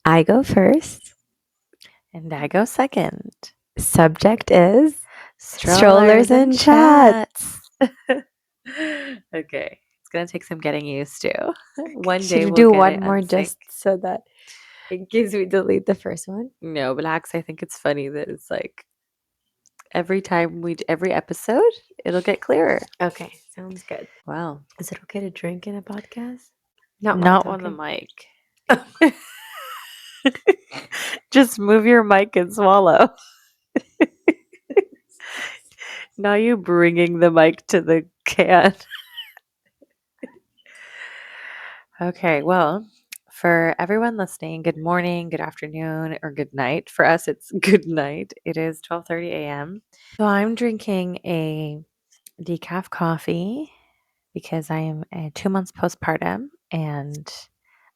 I go first. And I go second. Subject is Strollers and Chats. Okay, it's gonna take some getting used to. One day Should we we'll do get one it more unsync. just so that in case we delete the first one? No, relax. I think it's funny that it's like every episode, it'll get clearer. Okay, sounds good. Wow. Is it okay to drink in a podcast? Not on the mic. Just move your mic and swallow. Now you bringing the mic to the can. Okay, well, for everyone listening, good morning, good afternoon, or good night. For us, it's good night. It is 12:30 a.m. So I'm drinking a decaf coffee because I am 2 months postpartum, and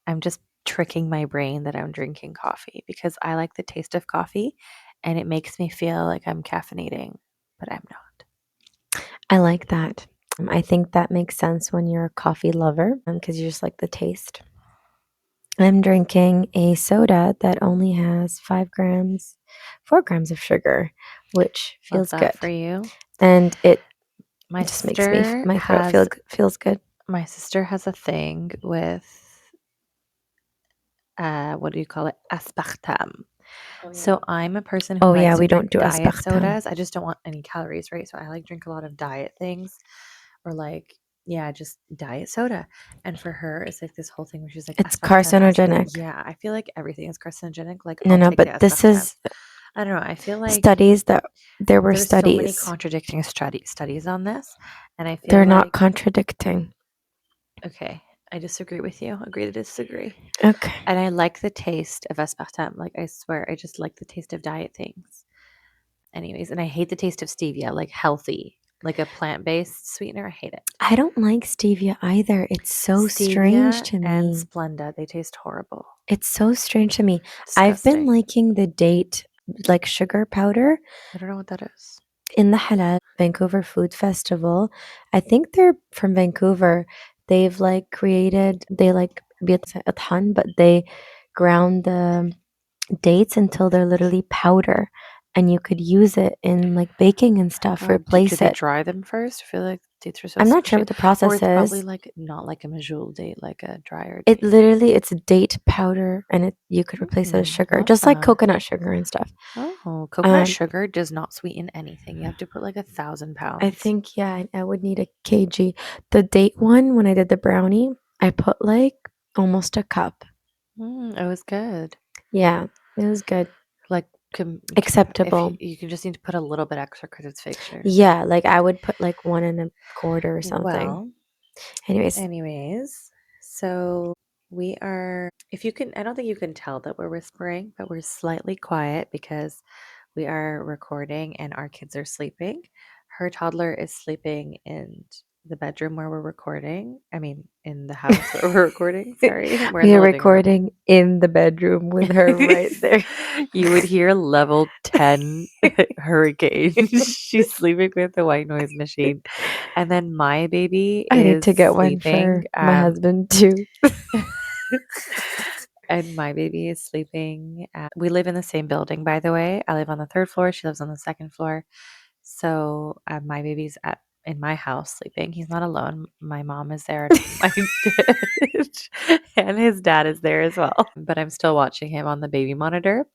I'm just tricking my brain that I'm drinking coffee because I like the taste of coffee, and it makes me feel like I'm caffeinating, but I'm not. I like that. I think that makes sense when you're a coffee lover because you just like the taste. I'm drinking a soda that only has 4 grams of sugar, which feels Love that good. for you. And it My just makes my throat has feels good. my sister has a thing with what do you call it? Aspartame. So I'm a person who Oh yeah, likes to we drink don't do diet aspartame. sodas. I just don't want any calories, right? So I like drink a lot of diet things, or like just diet soda. And for her, it's like this whole thing where she's like It's aspartame, carcinogenic. Yeah, I feel like everything is carcinogenic. Like No, I'll no, take the but this aspartame. is I don't know. I feel like studies that there were there's so many studies. contradicting studies on this, and I feel They're not like contradicting. okay, I disagree with you. Agree to disagree. Okay. And I like the taste of aspartame. Like I swear, I just like the taste of diet things. Anyways, and I hate the taste of stevia, like healthy, like a plant-based sweetener. I hate it. I don't like stevia either. It's so strange to and me. Splenda, they taste horrible. It's so strange to me. I've Disgusting. been liking the date like sugar powder I don't know what that is. in the Halal Vancouver Food Festival. I think they're from Vancouver. They've like created they like a ton, but they ground the dates until they're literally powder and you could use it in like baking and stuff, Do replace they it. dry them first? I feel like dates are so I'm not sure squishy. what the Or process it's probably is. like not like a medjool date, like a drier It date. literally it's date powder and you could replace it as sugar, Love just like that. coconut sugar and stuff. Oh, coconut sugar does not sweeten anything. You have to put like 1,000 pounds. I think yeah, I would need a kg. The date one when I did the brownie, I put like almost a cup. It was good. Yeah, it was good. Like Acceptable. you can just need to put a little bit extra because it's fake sugar. Yeah, like I would put like 1.25 or something. Well, Anyways, so we are, if you can, I don't think you can tell that we're whispering, but we're slightly quiet because we are recording and our kids are sleeping. Her toddler is sleeping in the bedroom where we're recording. I mean, in the house where we're recording. Sorry, we're in we the are living room. recording in the bedroom with her right there. You would hear level 10 hurricane. She's sleeping with the white noise machine. And then my baby I need is to get one sleeping. for my husband too. And my baby is sleeping. We live in the same building, by the way. I live on the 3rd floor. She lives on the 2nd floor. So my baby's in my house sleeping. He's not alone. My mom is there, and my and his dad is there as well. But I'm still watching him on the baby monitor.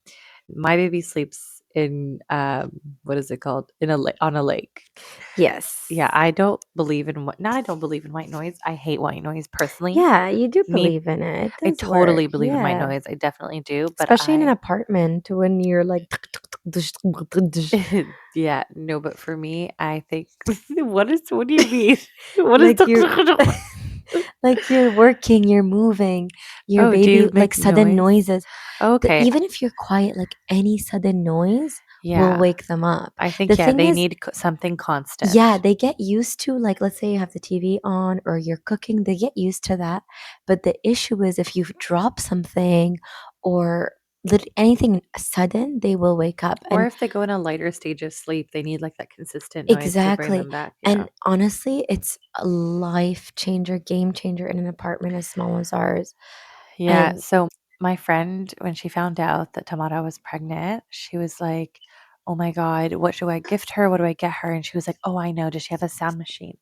My baby sleeps in what is it called? On a lake. Yes. Yeah, I don't believe in not I don't believe in white noise. I hate white noise personally. Yeah, you do Me, believe in it. It I does totally work. believe in white Yeah. noise. I definitely do, but Especially in an apartment when you're like yeah, no, but for me, I think what do you mean? What is like you're like you're working, you're moving, your Oh, do baby you like make sudden noise? noises. Okay. Even if you're quiet, like any sudden noise will Yeah. wake them up. I The think thing they is, need something constant. yeah, they get used to like let's say you have the TV on or you're cooking, they get used to that. But the issue is if you drop something or anything sudden, they will wake up. Or And if they go in a lighter stage of sleep, they need like that consistent noise to bring exactly. them back. Yeah. And honestly, it's a life changer, game changer in an apartment as small as ours. Yeah. And So my friend, when she found out that Tamara was pregnant, she was like, "Oh my god, what do I gift her? What do I get her?" And she was like, "Oh, I know. Does she have a sound machine?"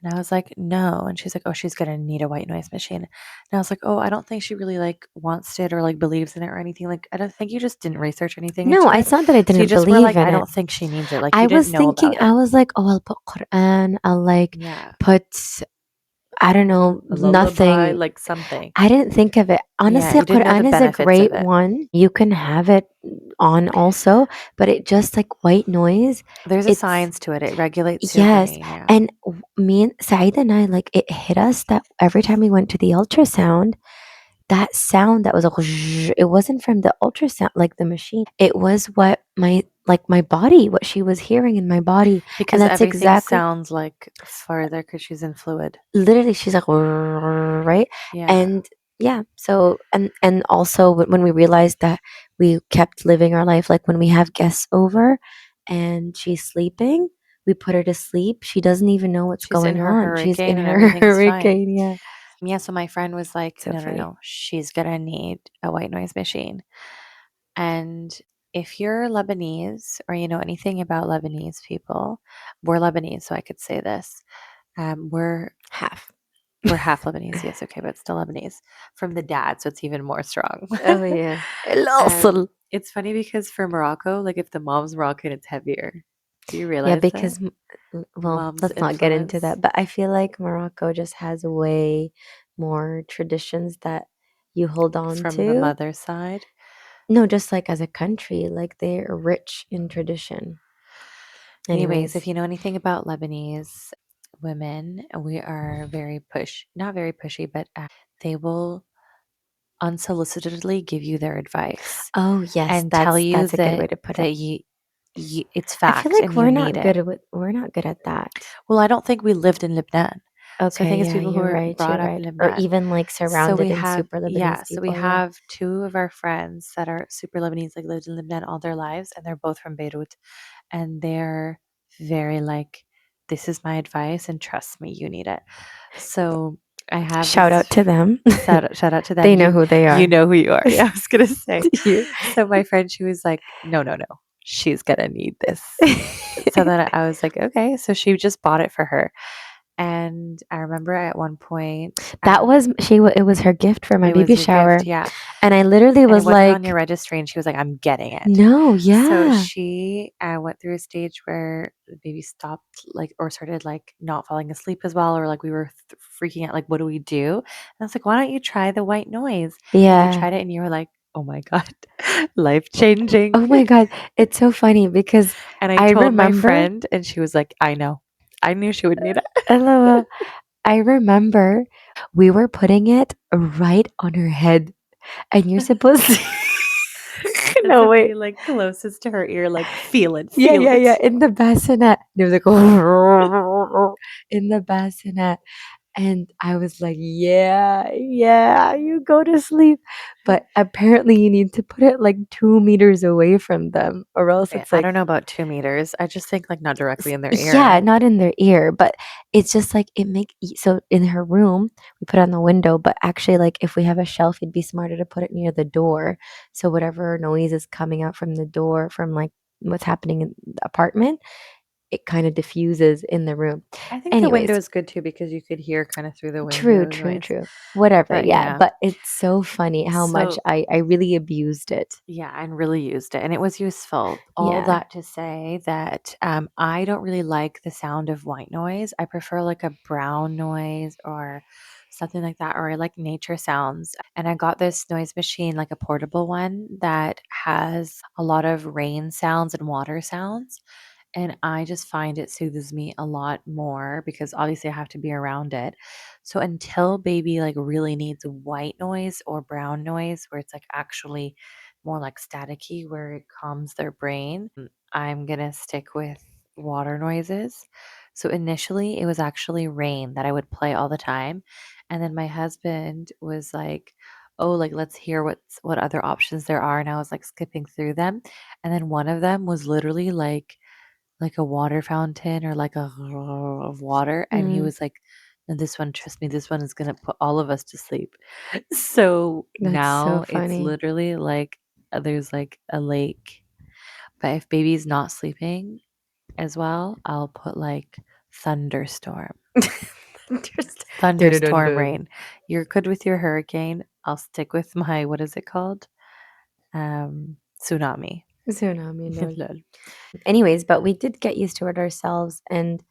And I was like, "No." And she's like, "Oh, she's gonna need a white noise machine." And I was like, "Oh, I don't think she really like wants it or like believes in it or anything. Like, I don't think you just didn't research anything No, into it. it's not that I So you didn't just were believe like, in I it. don't think she needs it. Like I you didn't was know thinking, about I it." was like, oh, I'll put Quran, I'll like Yeah. put, I don't know, A lullaby, nothing. like something. I didn't think of it. Yeah, Honestly, you didn't know the Quran is a benefits of great it. one. You can have it on also, but it just like white noise. There's a It's science to it. It regulates your yes. brain. Yeah. And me and Saeed and I, like, it hit us that every time we went to the ultrasound, that sound that was a it wasn't from the ultrasound, like the machine. It was what my body, what she was hearing in my body. And Because that's everything exactly sounds like farther because she's in fluid. literally she's like right. Yeah. And yeah, so and also when we realized that we kept living our life, like when we have guests over and she's sleeping, we put her to sleep, she doesn't even know what's She's in going her on, she's hurricane in and her everything's fine. hurricane. Yeah, Yeah, so my friend was like, so "No, no, funny. no. She's gonna need a white noise machine." And if you're Lebanese or you know anything about Lebanese people, we're Lebanese, so I could say this. Um, we're Half. we're half Lebanese, yes, okay, but still Lebanese from the dad, so it's even more strong. Oh yeah. الأصل. It's funny because for Morocco, like if the mom's Moroccan, it's heavier. Do you Yeah, realize that? because well, Mom's let's not get into influence that, but I feel like Morocco just has way more traditions that you hold on from the to. mother side. No, just like as a country, like they're rich in tradition. Anyways, if Anyways. you know anything about Lebanese women, we are very not very pushy, but they will unsolicitedly give you their advice Oh, yes, and tell you that's a good way to put it. that it's I feel fact like and you need it. we're not good at that. Well, I don't think we lived in Lebanon. So I Okay, think it's yeah, people who you're were right, brought you're up in right. Or Lebanon. even like So surrounded in super Lebanese so we people, yeah. have two of our friends that are super Lebanese, like lived in Lebanon all their lives, and they're both from Beirut, and they're very like, this is my advice, and trust me, you need it. So I have Shout out to them. shout out to them. They know who they You are. know who you are. Yeah, I was gonna say. You. So my friend, she was like, no, no, no, she's gonna need this. So then I was like, okay. So she just bought it for her. And I remember at one point, That was it was her gift for my it was baby your gift, shower, yeah. and I literally And it was wasn't on your like, registry, and she was like, "I'm getting it." "No, So yeah. she went through a stage where the baby stopped, like, or started like not falling asleep as well, or like we were freaking out, like, what do we do? And I was like, "Why don't you try the white noise?" And you Yeah. tried it, and you were like, "Oh my god, life changing." Oh my god, it's so funny because And I I told my remember friend, and she was like, "I know, I knew she would need it." LOL, I remember we were putting it right on her head, and you're supposed to Had no, to wait. be like closest to her ear, like, feel it, Yeah, feel yeah, yeah, it. in the bassinet. And it was like in the bassinet. And I was like, "Yeah, yeah, you go to sleep." But apparently you need to put it like 2 meters away from them, or else Okay, it's I like don't know about 2 meters. I just think like not directly in their yeah, ear. not in their ear, but it's just like it make so in her room, we put it on the window, but actually, like, if we have a shelf, it'd be smarter to put it near the door, so whatever noise is coming out from the door from, like, what's happening in the apartment, it kinda diffuses in the room. I think the window Anyways, is good too because you could hear kind of through the true, window true, noise. true. Whatever, But yeah, yeah. but it's so funny how much So I really abused it. yeah, and really used it, and it was useful. All Yeah. that to say that I don't really like the sound of white noise. I prefer like a brown noise or something like that, or I like nature sounds. And I got this noise machine, like a portable one that has a lot of rain sounds and water sounds. And I just find it soothes me a lot more because obviously I have to be around it. So until baby like really needs white noise or brown noise where it's like actually more like staticky where it calms their brain, I'm going to stick with water noises. So initially it was actually rain that I would play all the time. And then my husband was like, "Oh, like let's hear what other options there are." And I was like skipping through them. And then one of them was literally like a water fountain or like a of water, and he Mm. was like, And this one, trust me, this one is gonna put all of us to sleep. So That's so now it's funny. literally like there's like a lake. But if baby's not sleeping as well, I'll put like thunderstorm. Thunderstorm Dun-dun-dun-dun. rain. You're good with your hurricane. I'll stick with my what is it called? Tsunami. Tsunami, lol. Lol. Anyways, but we did get used to it ourselves, and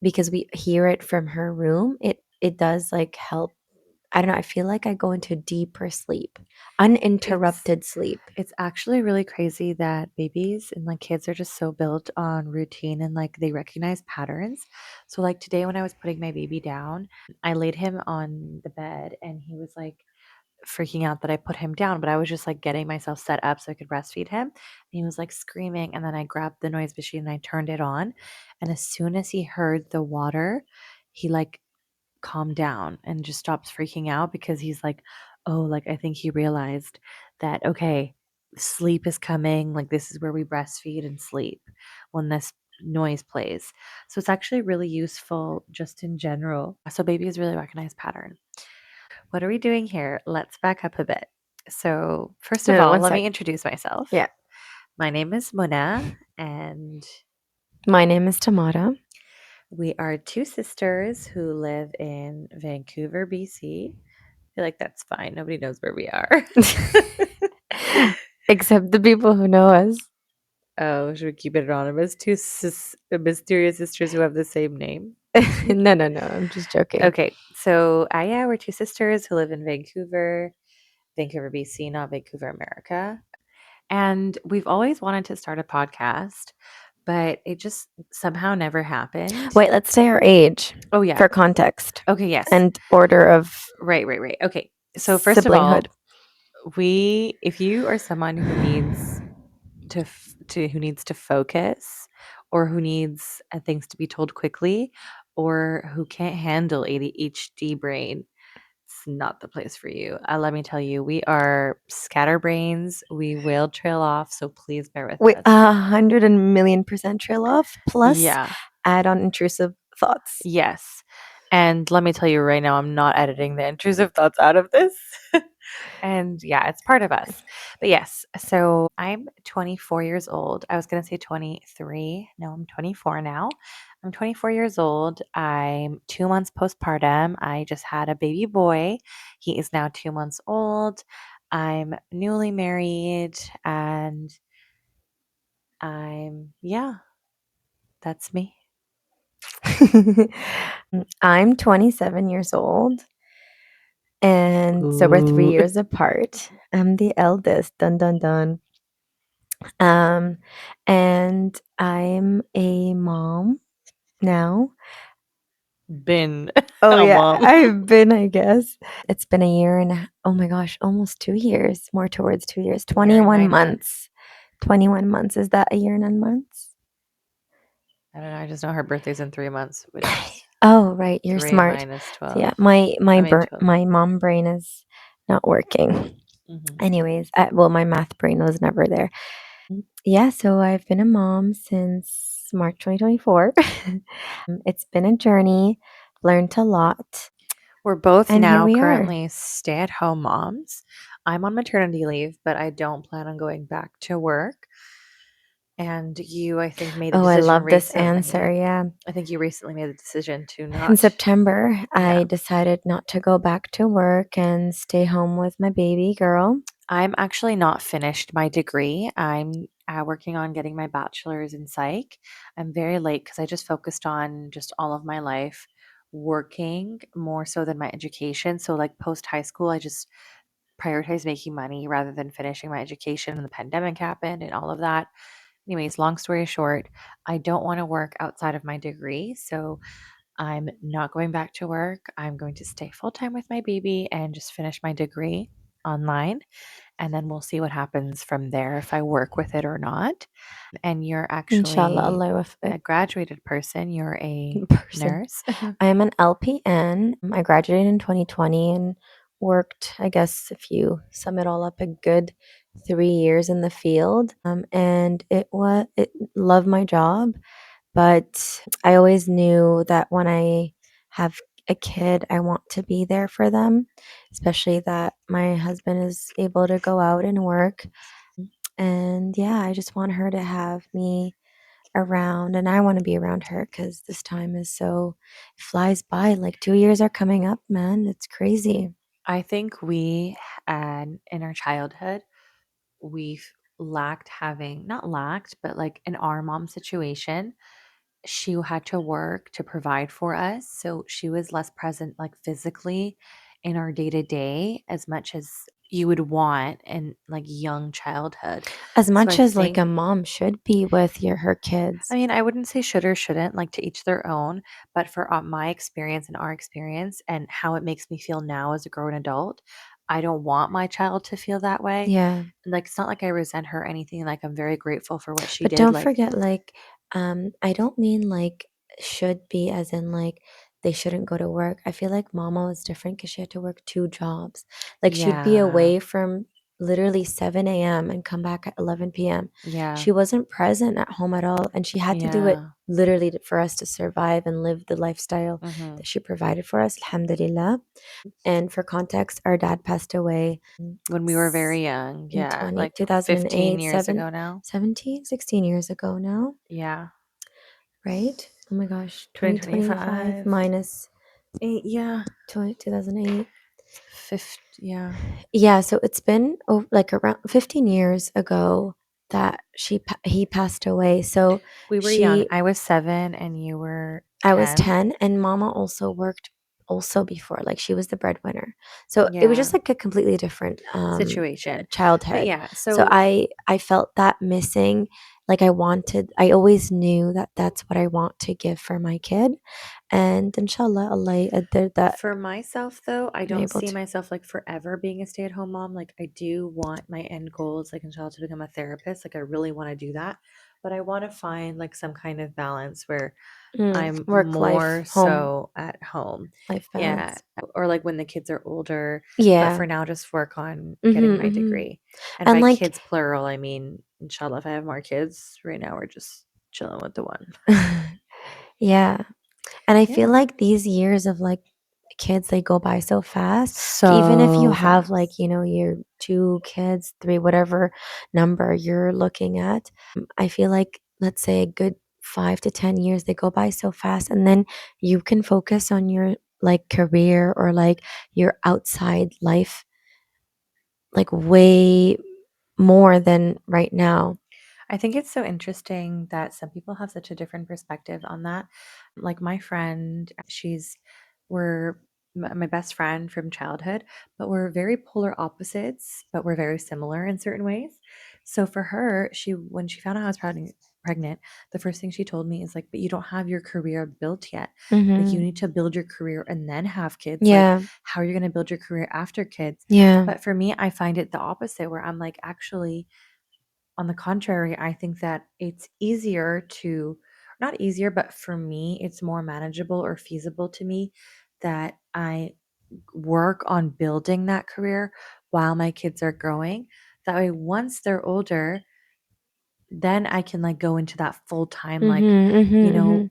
because we hear it from her room, it does like help. I don't know, I feel like I go into deeper sleep, It's uninterrupted sleep. it's actually really crazy that babies and like kids are just so built on routine and like they recognize patterns. So like today when I was putting my baby down, I laid him on the bed and he was like freaking out that I put him down, but I was just like getting myself set up so I could breastfeed him. And he was like screaming and then I grabbed the noise machine and I turned it on. And as soon as he heard the water, he like calm down and just stops freaking out because he's like, oh, like I think he realized that, okay, sleep is coming. Like this is where we breastfeed and sleep when this noise plays. So it's actually really useful just in general. So babies really recognize pattern. What are we doing here? Let's back up a bit. So, first No, of no, all, one let sec. me introduce myself. Yeah. My name is Mona, and My name is Tamara. we are two sisters who live in Vancouver, BC. I feel like that's fine. Nobody knows where we are. Except the people who know us. Oh, should we keep it anonymous? Two mysterious sisters who have the same name. No, no, no. I'm just joking. Okay, so yeah, we're two sisters who live in Vancouver, BC, not Vancouver, America. And we've always wanted to start a podcast, but it just somehow never happened. Wait, let's say our age Oh, yeah. for context Okay, yes. and order of Right. Okay. So first of siblinghood. all, if you are someone who needs who needs to focus or who needs things to be told quickly or who can't handle ADHD brain, it's not the place for you. Let me tell you, we are scatterbrains. We will trail off, so please bear with Wait, us. 100,000,000% trail off plus Yeah. add on intrusive thoughts. Yes. And let me tell you right now, I'm not editing the intrusive thoughts out of this. And yeah, it's part of us. But yes, so I'm 24 years old. I was going to say 23. No, I'm 24 now. I'm 24 years old. I'm 2 months postpartum. I just had a baby boy. He is now 2 months old. I'm newly married and yeah, that's me. I'm 27 years old, and so we're 3 Ooh. years apart. I'm the eldest. Dun dun dun. Um, and I'm a mom now. Been Oh a yeah, mom. I've been, I guess. It's been a year and oh my gosh, almost 2 years, more towards 2 years. A year and 21 9 months. months. 21 months. Is that a year and 9 months? I don't know. I just know her birthday's in 3 months, which is Oh, right, you're 3 smart. minus So yeah, 12. my I my mean, br 12. my mom brain is not working. Hmm. Anyways, well, my math brain was never there. Yeah, so I've been a mom since March 2024. It's been a journey, learned a lot, We're both and here now we are. currently stay at home moms. I'm on maternity leave, but I don't plan on going back to work. And you, I think, made the Oh, I decision love this answer. recently. Yeah. I think you recently made the decision to In not, September, yeah. I decided not to go back to work and stay home with my baby girl. I'm actually not finished my degree. I'm working on getting my bachelor's in psych. I'm very late because I just focused on just all of my life working more so than my education. So, like post high school, I just prioritized making money rather than finishing my education. And the pandemic happened and all of that. Anyways, long story short, I don't want to work outside of my degree. So, I'm not going back to work. I'm going to stay full time with my baby and just finish my degree online and then we'll see what happens from there if I work with it or not. And you're Inshallah, actually Allah a graduated person, you're a person. nurse. I am an LPN. I graduated in 2020 and worked, I guess, if you sum it all up, a good 3 years in the field. And it loved my job, but I always knew that when I have a kid, I want to be there for them, especially that my husband is able to go out and work. And yeah, I just want her to have me around, and I want to be around her because this time is so it flies by. Like 2 years are coming up, man. It's crazy. I think we had in our childhood, we've lacked having, not lacked, but like in our mom situation, she had to work to provide for us. So she was less present, like physically in our day to day as much as you would want in like young childhood. As So I much as like think, a mom should be with her I kids. mean, I wouldn't say should or shouldn't, like to each their own, but for my experience and our experience and how it makes me feel now as a grown adult, I don't want my child to feel that way. Yeah. Like, it's not like I resent her or anything. Like, I'm very grateful for what she But did. don't Like, forget, like, I don't mean like should be as in like they shouldn't go to work. I feel like mama was different because she had to work two jobs. Like she'd be yeah, away from literally 7 a.m. and come back at 11 p.m. yeah, She wasn't present at home at all. And she had to do it yeah. literally for us to survive and live the lifestyle Hmm. that she provided for us. Alhamdulillah. And for context, our dad passed away When we were very young, in yeah, like 15 2008, years ago now. 16 years ago now, Yeah, right? Oh my gosh, 2025 2025. minus Eight, yeah, 2008. 50, yeah. Yeah, so it's been like around 15 years ago that he passed away. So We were young. she I was 7 and you were I was 10. 10 and mama also worked also before, like she was the breadwinner. So it was just Yeah, like a completely different situation. But childhood. yeah, So so I felt that missing. Like I always knew that that's what I want to give for my kid. And inshallah, Allah did that. for myself, though, I I'm don't able see to. myself like forever being a stay-at-home mom. Like, I do want my end goal is like inshallah to become a therapist. Like, I really want to do that, but I want to find like some kind of balance where I'm Work life more home so at home. life Yeah, balance. or like when the kids are older, but Yeah. for now, just work on getting Mhm. my Mhm. degree. And And by like kids plural, I mean inshallah. If I have more kids, right now we're just chilling with the one. yeah. And I feel Yeah, like these years of like kids, they go by so fast. Like, even if you so have like, fast. your two kids, three, whatever number you're looking at, I feel like, let's say a good 5 to 10 years, they go by so fast. And then you can focus on your like career or like your outside life, like way more than right now. I think it's so interesting that some people have such a different perspective on that. Like my friend, we're my best friend from childhood, but we're very polar opposites, but we're very similar in certain ways. So for her, when she found out I was pregnant, the first thing she told me is like, "But you don't have your career built yet. Like you Hmm. need to build your career and then have kids. Like Yeah. how are you going to build your career after kids?" Yeah. But for me, I find it the opposite where I'm like, actually, on the contrary, I think that it's easier to, not easier, but for me, it's more manageable or feasible to me that I work on building that career while my kids are growing. That way, once they're older, then I can like go into that full time, like, Mhm. Mhm. Mhm.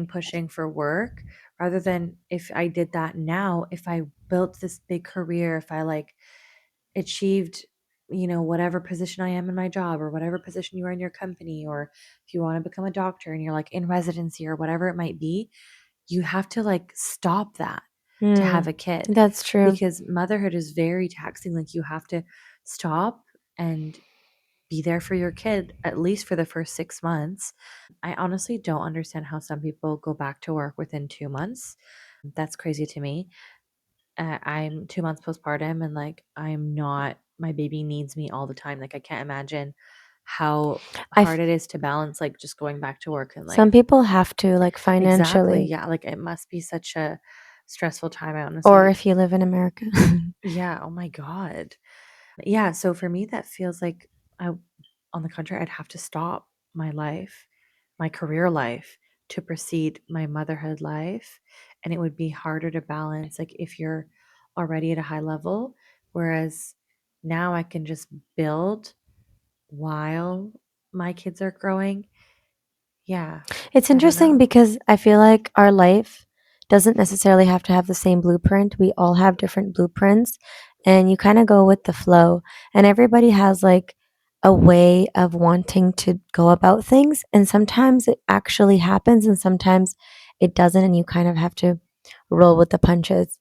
pushing for work rather than if I did that now, if I built this big career, if I like achieved, whatever position I am in my job or whatever position you are in your company, or if you want to become a doctor and you're like in residency or whatever it might be, you have to like stop that to have Mm. a kid That's true. because motherhood is very taxing. Like you have to stop and be there for your kid at least for the first 6 months. I honestly don't understand how some people go back to work within 2 months. That's crazy to me. I'm 2 months postpartum and like I'm not, my baby needs me all the time. Like I can't imagine how I hard it is to balance like just going back to work and Some like, people have to, like, exactly. financially, Yeah. Like it must be such a stressful time. I or honestly, if you live in America. yeah. Oh my God. Yeah. So for me, that feels like on the contrary, I'd have to stop my life, my career life to proceed my motherhood life. And it would be harder to balance, like if you're already at a high level. Whereas now I can just build while my kids are growing. Yeah. It's I don't interesting know. because I feel like our life doesn't necessarily have to have the same blueprint. We all have different blueprints, and you kind of go with the flow. And everybody has like a way of wanting to go about things, and sometimes it actually happens, and sometimes it doesn't, and you kind of have to roll with the punches.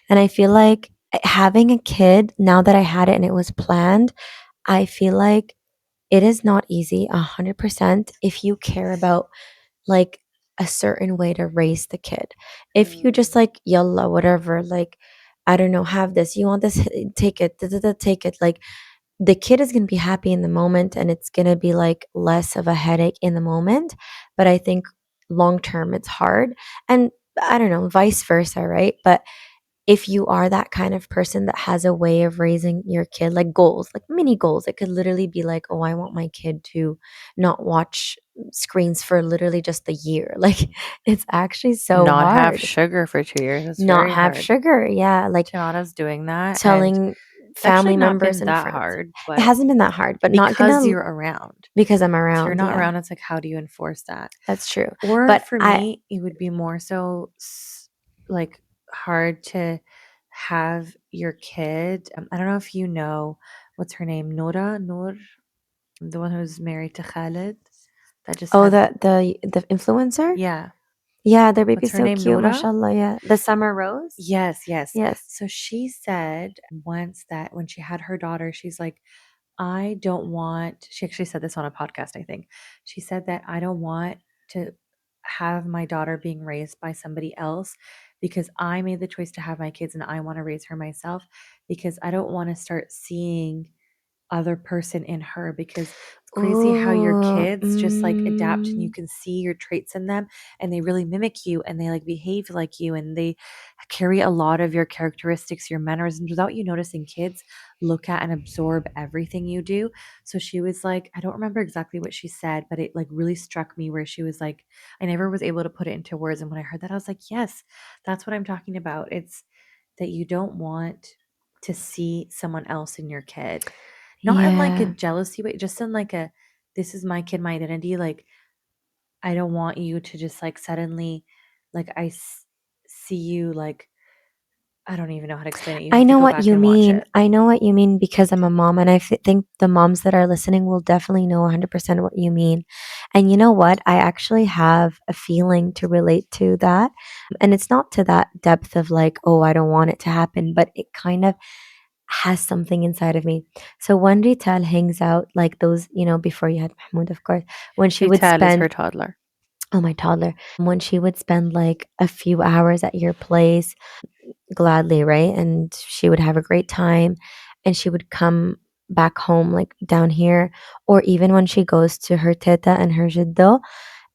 And I feel like having a kid, now that I had it and it was planned, I feel like it is not easy 100% if you care about like a certain way to raise the kid. If you just Mm. like yalla whatever, like I don't know, have this, you want this, take it, da, da, da, take it. Like the kid is gonna be happy in the moment, and it's gonna be like less of a headache in the moment. But I think long term it's hard. And I don't know, vice versa, right? But if you are that kind of person that has a way of raising your kid, like goals, like mini goals, it could literally be like, oh, I want my kid to not watch screens for literally just a year. Like it's actually so Not have hard. sugar for 2 years, that's Not very have hard. sugar. Yeah. Like Tiana's doing that, and telling it's actually family not members been and that friends. hard, It but hasn't been that hard, but not because gonna you're around. because I'm If you're around. not Yeah, around, it's like, how do you enforce that? that's true. Or But for I, me, it would be more so like hard to have your kid. I don't know if you know what's her name, Noor, the one who's married to Khalid, that just oh, had the influencer. yeah. Yeah, their What's baby's her so name, cute, Noura? mashallah. Yeah, the summer rose. Yes, yes. Yes. So she said once that when she had her daughter, she's like, I don't want, she actually said this on a podcast, I think. She said that I don't want to have my daughter being raised by somebody else because I made the choice to have my kids and I want to raise her myself because I don't want to start seeing other person in her because it's crazy how your Ooh, kids just like adapt and you can see your traits in them and they really mimic you and they like behave like you and they carry a lot of your characteristics, your mannerisms without you noticing. Kids look at and absorb everything you do. So she was like, I don't remember exactly what she said, but it like really struck me where she was like, I never was able to put it into words. And when I heard that, I was like, yes, that's what I'm talking about. It's that you don't want to see someone else in your kid, not in like a yeah. jealousy way, just in like a, this is my kid, my identity. Like, I don't want you to just like suddenly, like, see you like, I don't even know how to explain it. You I have to know go what back you and watch mean. it. I know what you mean because I'm a mom, and I think the moms that are listening will definitely know 100% what you mean. And you know what? I actually have a feeling to relate to that. And it's not to that depth of like, oh, I don't want it to happen, but it kind of has something inside of me. So when Rital hangs out, like those, before you had Mahmoud, of course, when she would Vital is her spend, toddler. oh, my toddler, when she would spend like a few hours at your place, gladly, right? And she would have a great time, and she would come back home, like down here, or even when she goes to her teta and her jiddo,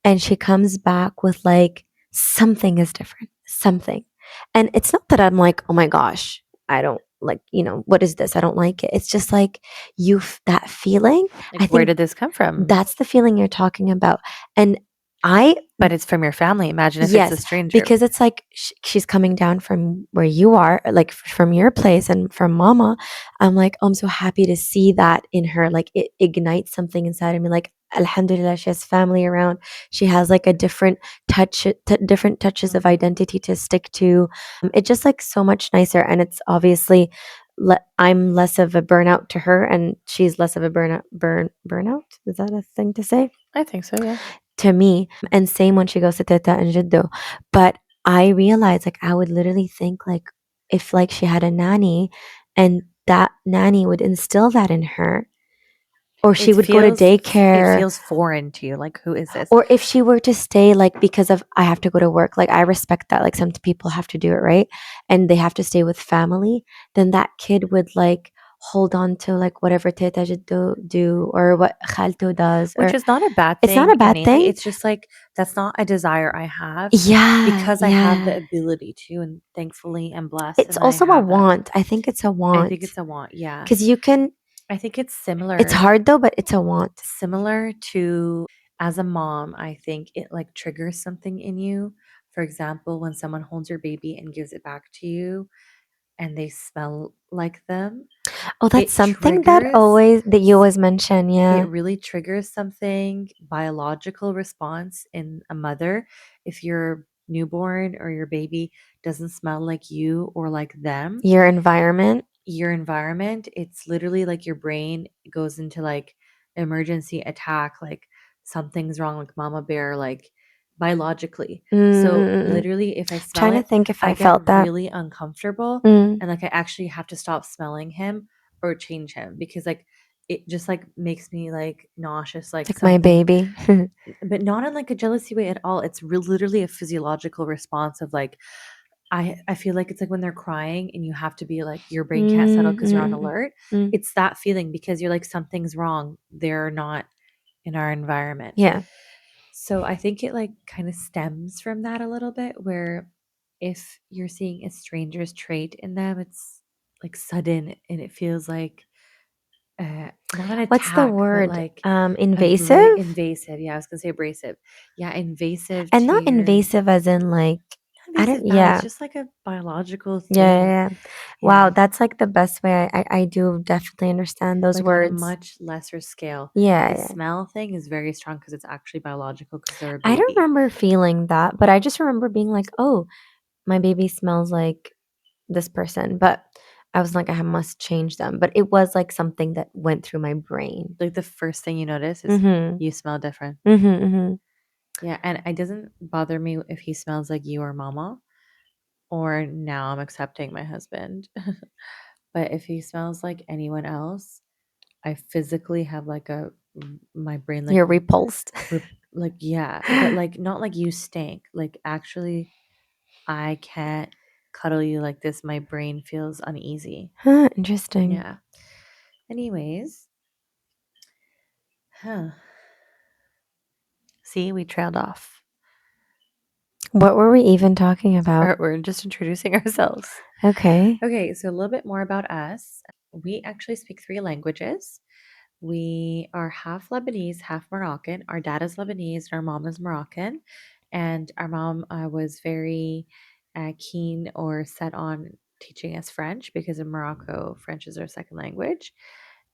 and she comes back with like something is different, something. And it's not that I'm like, oh my gosh, I don't like, what is this? I don't like it. It's just like that feeling. Like, I where think did this come from? that's the feeling you're talking about. And I But it's from your family. Imagine if it's a Yes, stranger. because it's like she's coming down from where you are, like from your place and from mama. I'm like, oh, I'm so happy to see that in her. Like it ignites something inside of me. Like, Alhamdulillah, she has family around. She has like a different different touches of Mhm. identity to stick to. It's just like so much nicer. And it's obviously, I'm less of a burnout to her, and she's less of a burnout. Is that a thing to say? I think so, yeah. To me, and same when she goes to Teta and Jiddo. But I realized like I would literally think like if like she had a nanny and that nanny would instill that in her, or she would go to It daycare, feels foreign to you. Like, who is this? or if she were to stay like because of I have to go to work, like I respect that, like some people have to do it, right? And they have to stay with family, then that kid would like hold on to like whatever Teta Jiddo do or what Khalto does, Which or is not a bad it's not thing a in bad anything. thing. It's just like that's not a desire I have Yeah, because I have the yeah. ability to, and thankfully am blessed It's and I also a have that. want. I think it's a I think want it's a want, yeah. because you can. I think it's It's similar hard though, but it's a want. similar to as a mom, I think it like triggers something in you. For example, when someone holds your baby and gives it back to you and they smell like them, Oh, that's it something that triggers always that you always mention. it Yeah. really triggers something biological response in a mother if your newborn or your baby doesn't smell like you or like them, Your environment. your environment, it's literally like your brain goes into like emergency attack, like something's wrong, like mama bear, like biologically. So Mm-mm-mm. literally, if I smell Trying to it, think if I I get felt that. really uncomfortable Mm, and like I actually have to stop smelling him or change him because like it just like makes me like nauseous, like like my something, baby. but not in like a jealousy way at all. It's literally a physiological response of like I feel like it's like when they're crying and you have to be like your brain can't settle Mm, because you're on mm, alert. mm. It's that feeling because you're like something's wrong. They're not in our environment. Yeah. So I think it like kind of stems from that a little bit where if you're seeing a stranger's trait in them, it's like sudden and it feels like not an What's the attack, but word? like Invasive? invasive. Yeah, I was gonna say abrasive. Yeah, invasive And to not your invasive as in like, not I don't, invasive bad. It's yeah. just like a biological Yeah, yeah, thing. yeah. Wow, Yeah, that's like the best way. I do definitely understand those like on a words. much lesser scale. Yeah, The yeah. smell thing is very strong because it's actually biological because they're a I don't baby. remember feeling that, but I just remember being like, oh, my baby smells like this person. But I was like, I must change them. But it was like something that went through my brain. Like the first thing you notice is Mm-hmm. you smell different. Mm-hmm. Mm-hmm. Yeah, and it doesn't bother me if he smells like you or mama, or now I'm accepting my husband. But if he smells like anyone else, I physically have like my brain like You're repulsed. like yeah, but like not like you stink. Like actually I can't cuddle you like this. My brain feels uneasy. Huh, interesting. Yeah. Anyways, huh. See, we trailed off. What were we even talking about? We're just introducing ourselves. Okay. Okay, so a little bit more about us. We actually speak three languages. We are half Lebanese, half Moroccan. Our dad is Lebanese and our mom is Moroccan. And our mom was very keen or set on teaching us French because in Morocco, French is our second language.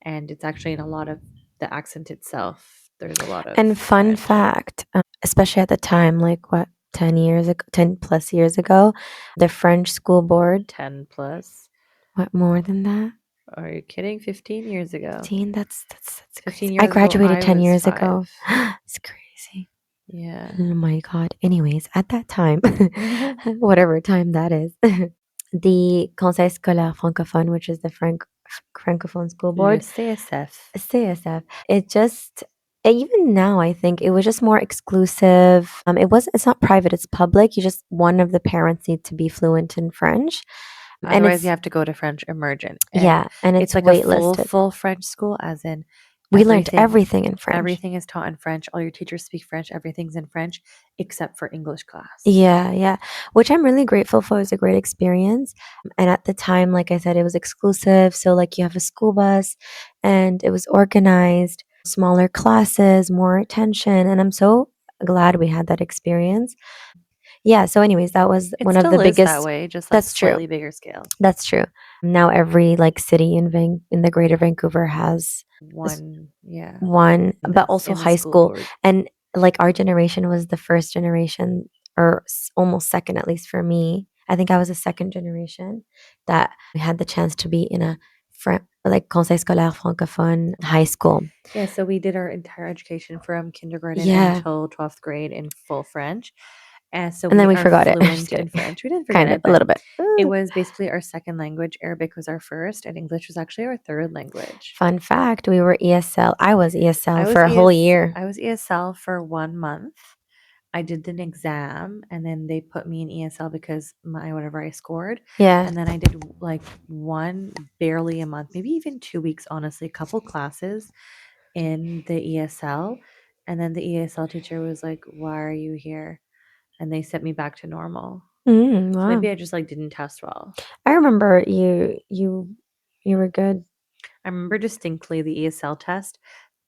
And it's actually in a lot of the accent itself, there's a lot of And fun French. fact, especially at the time, like what, 10 years ago, 10 plus years ago, the French school board, 10 plus. what more than that? Are you kidding? 15 years ago. 15, that's 15 crazy. I years ago, graduated I 10 was years 5. ago. It's crazy. Yeah. Oh my God. Anyways, at that time, whatever time that is, the Conseil scolaire francophone, which is the francophone school Le board, CSF. CSF, it just even now I think it was just more exclusive. It's not private, it's public. You just one of the parents need to be fluent in French. And Otherwise, you it's have to go to French Emergent. And yeah, and it's it's like a full, waitlisted. full French school, as in We learned everything. everything in French. Everything is taught in French. All your teachers speak French. Everything's in French except for English class. Yeah, yeah, which I'm really grateful for. It was a great experience. And at the time, like I said, it was exclusive. So, like, you have a school bus and it was organized, smaller classes, more attention. And I'm so glad we had that experience. Yeah. So, anyways, that was It one of still the is that biggest. way, just like That's true. slightly bigger scale. That's true. Now, every like city in the greater Vancouver has One, yeah, one, but that's also in the high school school. board. And like our generation was the first generation, or almost second, at least for me. I think I was a second generation that we had the chance to be in a like Conseil scolaire francophone high school. Yeah, so we did our entire education from kindergarten Yeah. until 12th grade in full French. And so And then we we are forgot it. Just fluent kidding. in French. We didn't forget Kind of, it, a but little bit. it was basically our second language. Arabic was our first, and English was actually our third language. Fun fact, we were ESL. I was ESL I for was a whole year. I was ESL for 1 month. I did an exam, and then they put me in ESL because my whatever I scored, Yeah. and then I did like one barely a month, maybe even 2 weeks, honestly, a couple classes in the ESL, and then the ESL teacher was like, "Why are you here?" And they sent me back to normal. So Wow. maybe I just like didn't test well. I remember you were good. I remember distinctly the ESL test.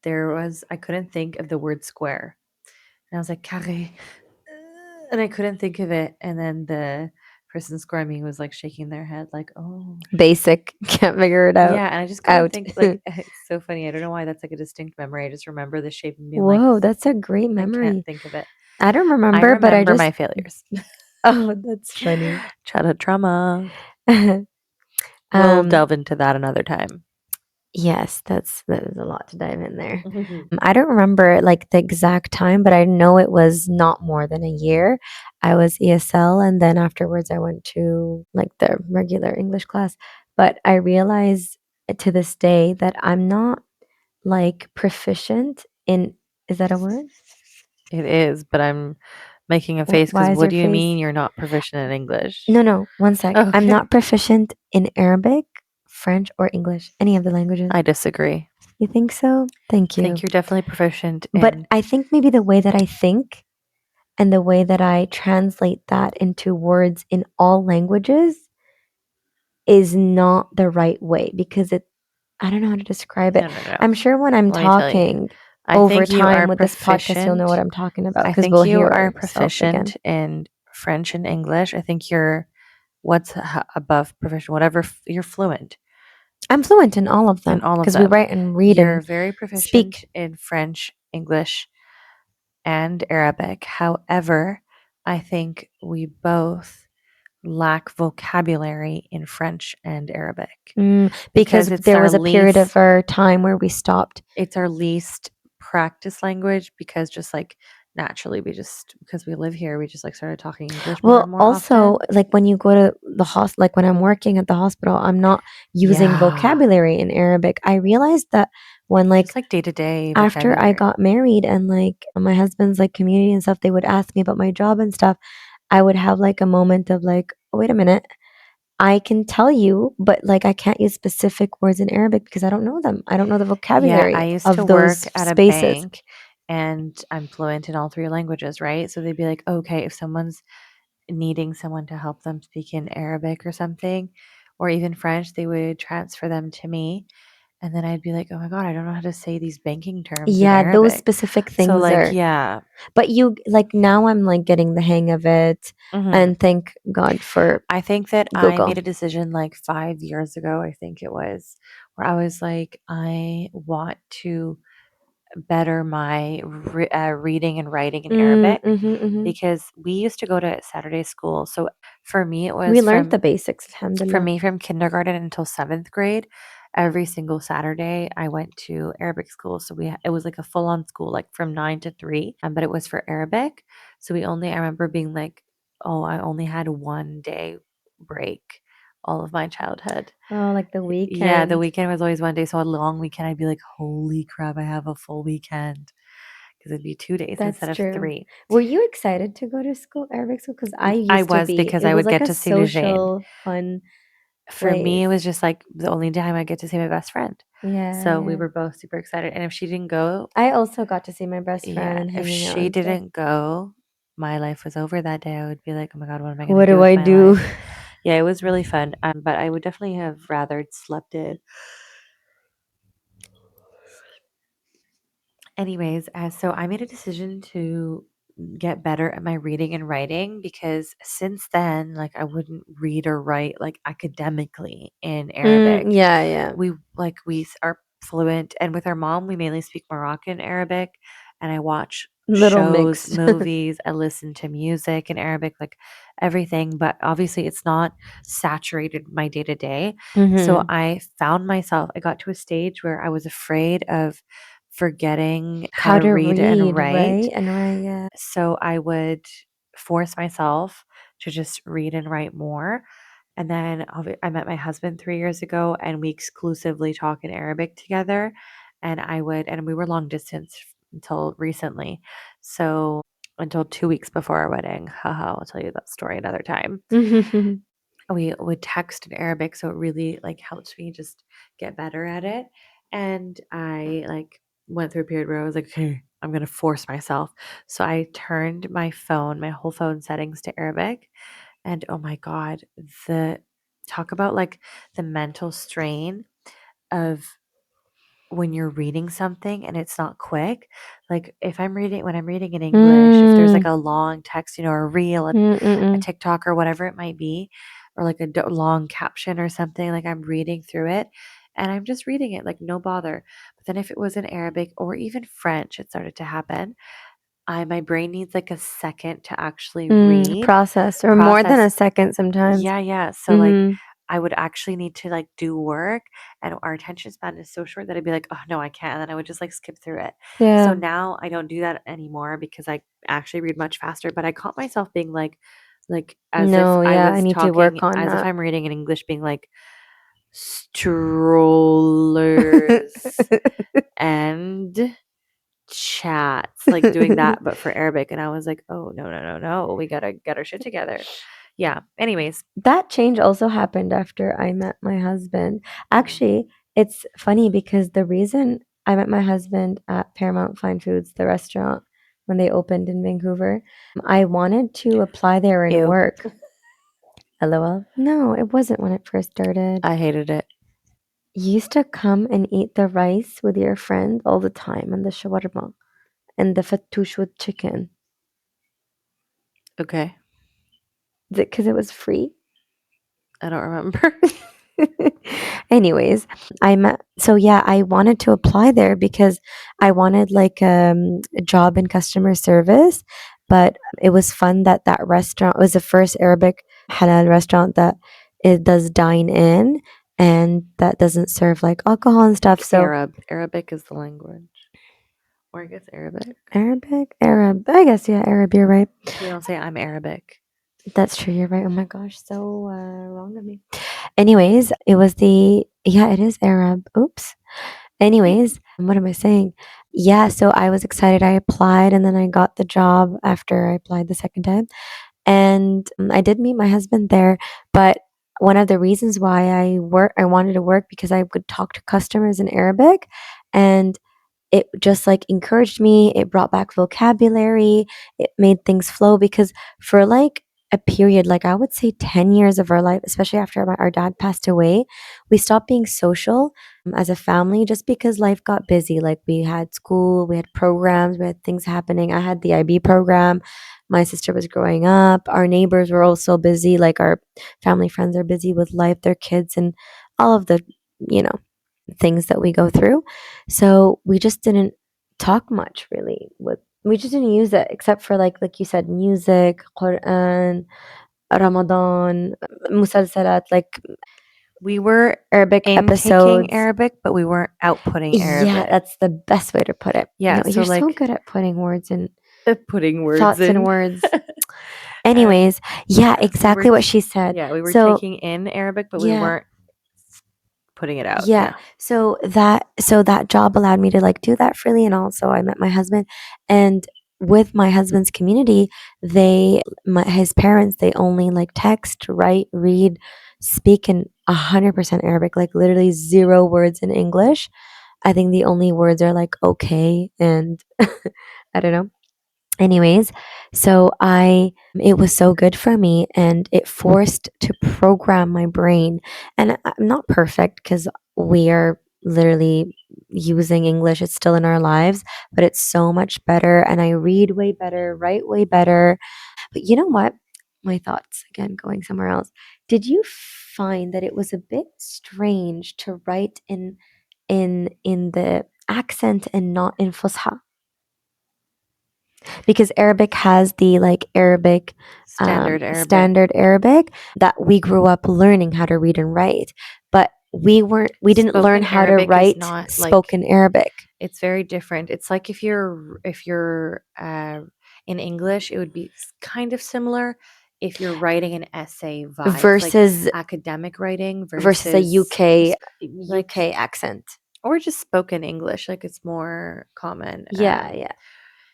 I couldn't think of the word square. And I was like, carré. And I couldn't think of it. And then the person scoring me was like shaking their head, like, oh, Basic. Can't figure it out. yeah. And I just couldn't Out. think, like, it's so funny. I don't know why that's like a distinct memory. I just remember the shape and being like, Whoa, that's a great I can't memory. think of it. I don't I remember, but I remember just my failures. Oh, that's funny. Childhood trauma. We'll Um, delve into that another time. yes, that is a lot to dive in there. I don't remember like the exact time, but I know it was not more than a year. I was ESL, and then afterwards I went to like the regular English class. But I realize to this day that I'm not like proficient in, is that a word? It is, but I'm making a face Why because is what your do you face? mean you're not proficient in English? No, no, one sec. I'm Okay. not proficient in Arabic, French, or English, any of the languages. I disagree. You think so? Thank I think you. you're definitely proficient But in. I think maybe the way that I think and the way that I translate that into words in all languages is not the right way because I don't know how to describe it. No, no, no. I'm sure when I'm Let me tell you. talking I over think you time are with this podcast, you'll know what proficient. I'm talking about I because we'll think you hear are ourselves again. proficient in French and English. I think you're what's above proficient, whatever, you're fluent I'm fluent in all of in them all of because we them. write and read You're and very proficient speak. in French, English, and Arabic. However, I think we both lack vocabulary in French and Arabic Because because there was a period of our time where we stopped. it's our least practice language because just like naturally we just because we live here we just like started talking English more and Well, more also, often. like when you go to the like when I'm working at the hospital, I'm not using Yeah. vocabulary in Arabic. I realized that when Just like like day to day after I vocabulary. got married and like my husband's like community and stuff, they would ask me about my job and stuff. I would have like a moment of like, oh, wait a minute. I can tell you, but like I can't use specific words in Arabic because I don't know them. I don't know the Yeah, vocabulary I used to of those work at a spaces. bank and I'm fluent in all three languages, right? So they'd be like, okay, if someone's needing someone to help them speak in Arabic or something, or even French, they would transfer them to me. And then I'd be like, oh my God, I don't know how to say these banking terms in Yeah, those Arabic. specific So, things like, are, yeah. but you like now I'm like getting the hang of it hmm and thank God for I think that I Google. made a decision like 5 years ago, I think it was, where I was like, I want to better my reading and writing in Arabic Mhm. because we used to go to Saturday school. So for me, it We was learned the basics, alhamdulillah. from kindergarten until seventh grade. Every single Saturday, I went to Arabic school. So it was like a full on school, like from 9 to 3, but it was for Arabic. So I remember being like, oh, I only had 1 day break all of my childhood. Oh, like the Yeah, the weekend. weekend was always 1 day. So a long weekend, I'd be like, holy crap, I have a full weekend because it'd be 2 days instead That's of true. 3. Were you excited to go to school, Arabic school? Because I I used to was be. because It I was would like get a to see Nujane. social, fun For me, place. it was just like the only time I get to see my best friend. Yeah, So we yeah. were both super excited. And if she didn't go, I also got to see my best friend yeah, and if hanging out she and stuff. didn't go, my life was over that day. I would be like, oh my God, what am I going to What do do with I my do? life? Yeah, it was really fun. But I would definitely have rather slept in. Anyways, so I made a decision to get better at my reading and writing because since then, like I wouldn't read or write like academically in Arabic. Yeah, yeah. We are fluent, and with our mom, we mainly speak Moroccan Arabic, and I watch Little shows, mixed. movies, I listen to music in Arabic, like everything, but obviously it's not saturated my day to day. So Mhm. I got to a stage where I was afraid of forgetting how How to to read and read, write. right? And right, yeah. So I would force myself to just read and write more. And then I met my husband 3 years ago, and we exclusively talk in Arabic together. And we were long distance until recently. So until 2 weeks before our wedding. Haha, I'll tell you that story another time. We would text in Arabic, so it really like helped me just get better at it. And I like went through a period where I was like, okay, I'm gonna force myself. So I turned my whole phone settings to Arabic, and oh my god, the talk about like the mental strain of when you're reading something and it's not quick. Like if I'm reading when I'm reading in English, if there's like Mm. a long text, a reel, a Mm. TikTok or whatever it might be, or like a long caption or something, like I'm reading through it and I'm just reading it like no bother. But then if it was in Arabic or even French, it started to happen. my brain needs like a second to actually read, Process or more than a process. second sometimes. Yeah, yeah. So like Mhm. I would actually need to like do work, and our attention span is so short that I'd be like, "Oh, no, I can't." And then I would just like skip through it. So Yeah. now I don't do that anymore because I actually read much faster, but I caught myself being like as if No, I yeah, I was need to work talking on as if that. I'm reading in English being like strollers and chats, like doing that but for Arabic, and I was like, "Oh, no, no, no, no. We got to get our shit together." Yeah. Anyways, That change also happened after I met my husband. mhm. Actually, it's funny because the reason I met my husband at Paramount Fine Foods, the restaurant, when they opened in Vancouver, I wanted to apply there and Ew. work. LOL. No, it wasn't when it first started. I hated it. You used to come and eat the rice with your friend all the time and the shawarma and the fattoush with chicken. Okay. Is it because it was free? I don't remember. Anyways, so yeah, I wanted to apply there because I wanted like a job in customer service, but it was fun that that restaurant was the first Arabic halal restaurant that it does dine in and that doesn't serve like alcohol and stuff. So Arabic is the language. Or I guess Arabic. Arab, I guess, yeah, Arab, you're right. We don't say I'm Arabic. That's true, you're right. Oh my gosh, so wrong of me. Anyways, it was yeah, it is Arab. Oops. Anyways, what am I saying? Yeah, so I was excited. I applied and then I got the job after I applied the second time. And I did meet my husband there, but one of the reasons why I wanted to work because I could talk to customers in Arabic and it just like encouraged me. It brought back vocabulary. It made things flow because for like a period, like I would say 10 years of our life, especially after our dad passed away, we stopped being social as a family just because life got busy. Like we had school, we had programs, we had things happening. I had the IB program. My sister was growing up. Our neighbors were also busy. Like our family friends are busy with life, their kids, and all of the, you know, things that we go through. So we just didn't talk much really with we just didn't use it except for like you said, music, Quran, Ramadan, musalsalat, like We were Arabic intaking episodes. Arabic, but we weren't outputting Yeah, Arabic. that's the best way to put it. Yeah, No, so you're so like good at putting words and putting words thoughts and in. words. um, Anyways, yeah, yeah, exactly what she said. we were So, taking in Arabic, but we yeah, weren't putting it out. yeah. Yeah. So that job allowed me to like do that freely and also I met my husband and with my husband's community, his parents, they only like text, write, read, speak in 100% Arabic, like literally zero words in English. I think the only words are like okay and I don't know. Anyways, so I it was so good for me and it forced to program my brain. And I'm not perfect because we are literally using English. It's still in our lives, but it's so much better. And I read way better, write way better. But you know what? My thoughts again going somewhere else. Did you find that it was a bit strange to write in the accent and not in Fusha? Because Arabic has the like Arabic Standard Arabic. standard Arabic that we grew up learning how to read and write, but we didn't learn Spoken how to Arabic is write not like spoken Arabic it's very different. It's like if you're in English, it would be kind of similar if you're writing an essay vibes, like versus academic writing a versus like UK accent. or just spoken English, like it's more common. Yeah, yeah,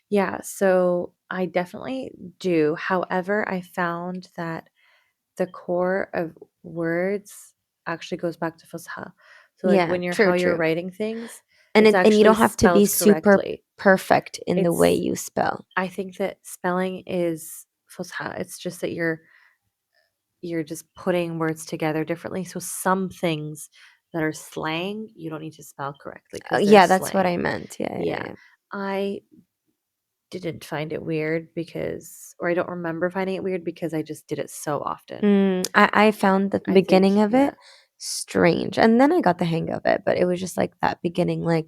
Yeah, so I definitely do. However, I found that the core of words actually goes back to Fusha. So like yeah. when you're True, how you're true. writing things, And it's you actually don't have to be spelled super correctly. perfect in the way It's you spell. I think that spelling is Fusha. It's just that you're just putting words together differently. So some things that are slang, you don't need to spell correctly because they're Yeah, that's what slang. I meant. Yeah, yeah, Yeah. yeah. I didn't find it weird because or I don't remember finding it weird because I just did it so often. I found the I think, beginning of yeah. it strange, and then I got the hang of it. But it was just like that beginning, like,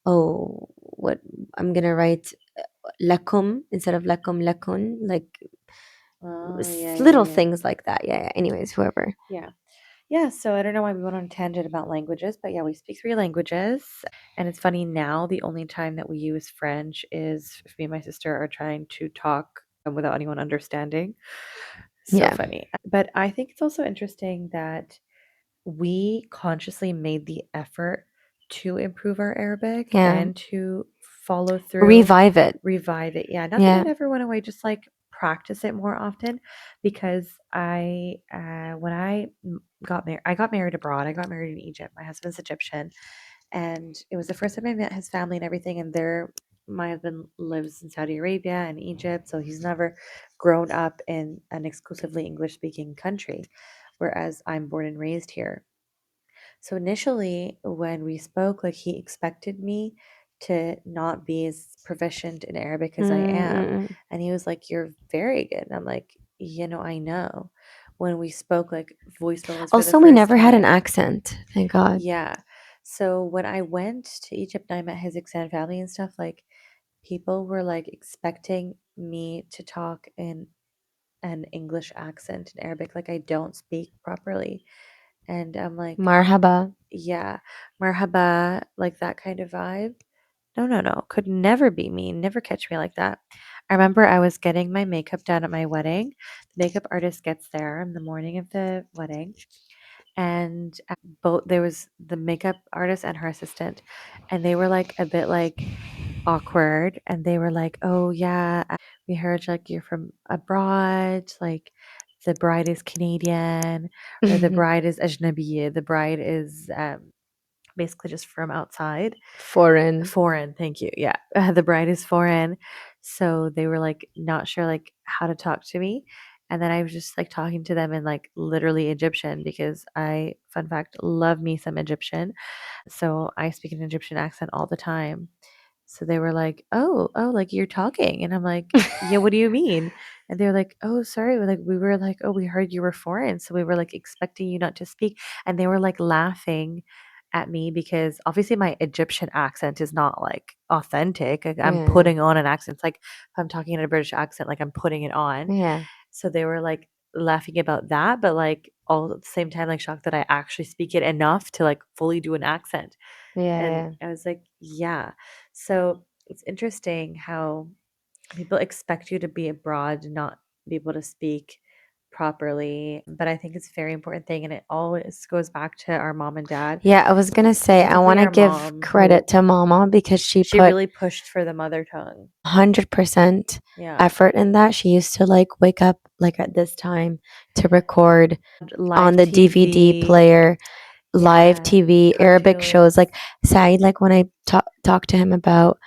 oh, what I'm gonna write. lakum instead of lakum lakun, like Oh, yeah, yeah, little yeah. things like that. Yeah, yeah. Anyways, whoever. Yeah. Yeah, so I don't know why we went on a tangent about languages, but yeah, we speak 3 languages, and it's funny now, the only time that we use French is if me and my sister are trying to talk, without anyone understanding. So Yeah. funny. But I think it's also interesting that we consciously made the effort to improve our Arabic Yeah. and to follow through, Revive it. revive it. Yeah, not that Yeah. it ever went away, just like practice it more often because when I got married abroad. I got married in Egypt. My husband's Egyptian, and it was the first time I met his family and everything. And my husband lives in Saudi Arabia and Egypt, so he's never grown up in an exclusively English speaking country, whereas I'm born and raised here. So initially, when we spoke, like he expected me to not be as proficient in Arabic as I am. Mm-mm. And he was like, "You're very good." And I'm like, I know. When we spoke, like voice memos for the Also, we first never had an time. accent. Thank God. Yeah. So when I went to Egypt and I met his extended family and stuff, like people were like expecting me to talk in an English accent in Arabic, like I don't speak properly. And I'm like, Marhaba. yeah, marhaba, like that kind of vibe. No, no, no, could never be me. Never catch me like that. I remember I was getting my makeup done at my wedding. The makeup artist gets there in the morning of the wedding, and both there was the makeup artist and her assistant, and they were like a bit like awkward, and they were like, "Oh yeah, we heard like you're from abroad, like the bride is Canadian, or the bride is ajnabiyya, the bride is basically just from outside." Foreign. Foreign, thank you. Yeah, the bride is foreign, so they were like not sure like how to talk to me, and then I was just like talking to them in like literally Egyptian because fun fact, love me some Egyptian, so I speak an Egyptian accent all the time. So they were like, "Oh, oh, like you're talking," and I'm like, "Yeah, what do you mean?" And they're like, "Oh, sorry, like we were like, oh, we heard you were foreign, so we were like expecting you not to speak," and they were like laughing at me because obviously my Egyptian accent is not like authentic. Like, I'm Yeah. putting on an accent. It's like if I'm talking in a British accent, like I'm putting it on. Yeah. So they were like laughing about that, but like all at the same time, like shocked that I actually speak it enough to like fully do an accent. Yeah. And Yeah. I was like, yeah. So it's interesting how people expect you to be abroad and not be able to speak properly. But I think it's a very important thing. And it always goes back to our mom and dad, Yeah, I was gonna say I specifically want to our give mom, credit who to Mama because she she put really pushed for the mother tongue. 100% Yeah. effort in that. She used to like wake up like at this time to record on Live the DVD TV. player, live Yeah. TV, Arabic shows. Cartoons. Like Saeed, like when I talk to him about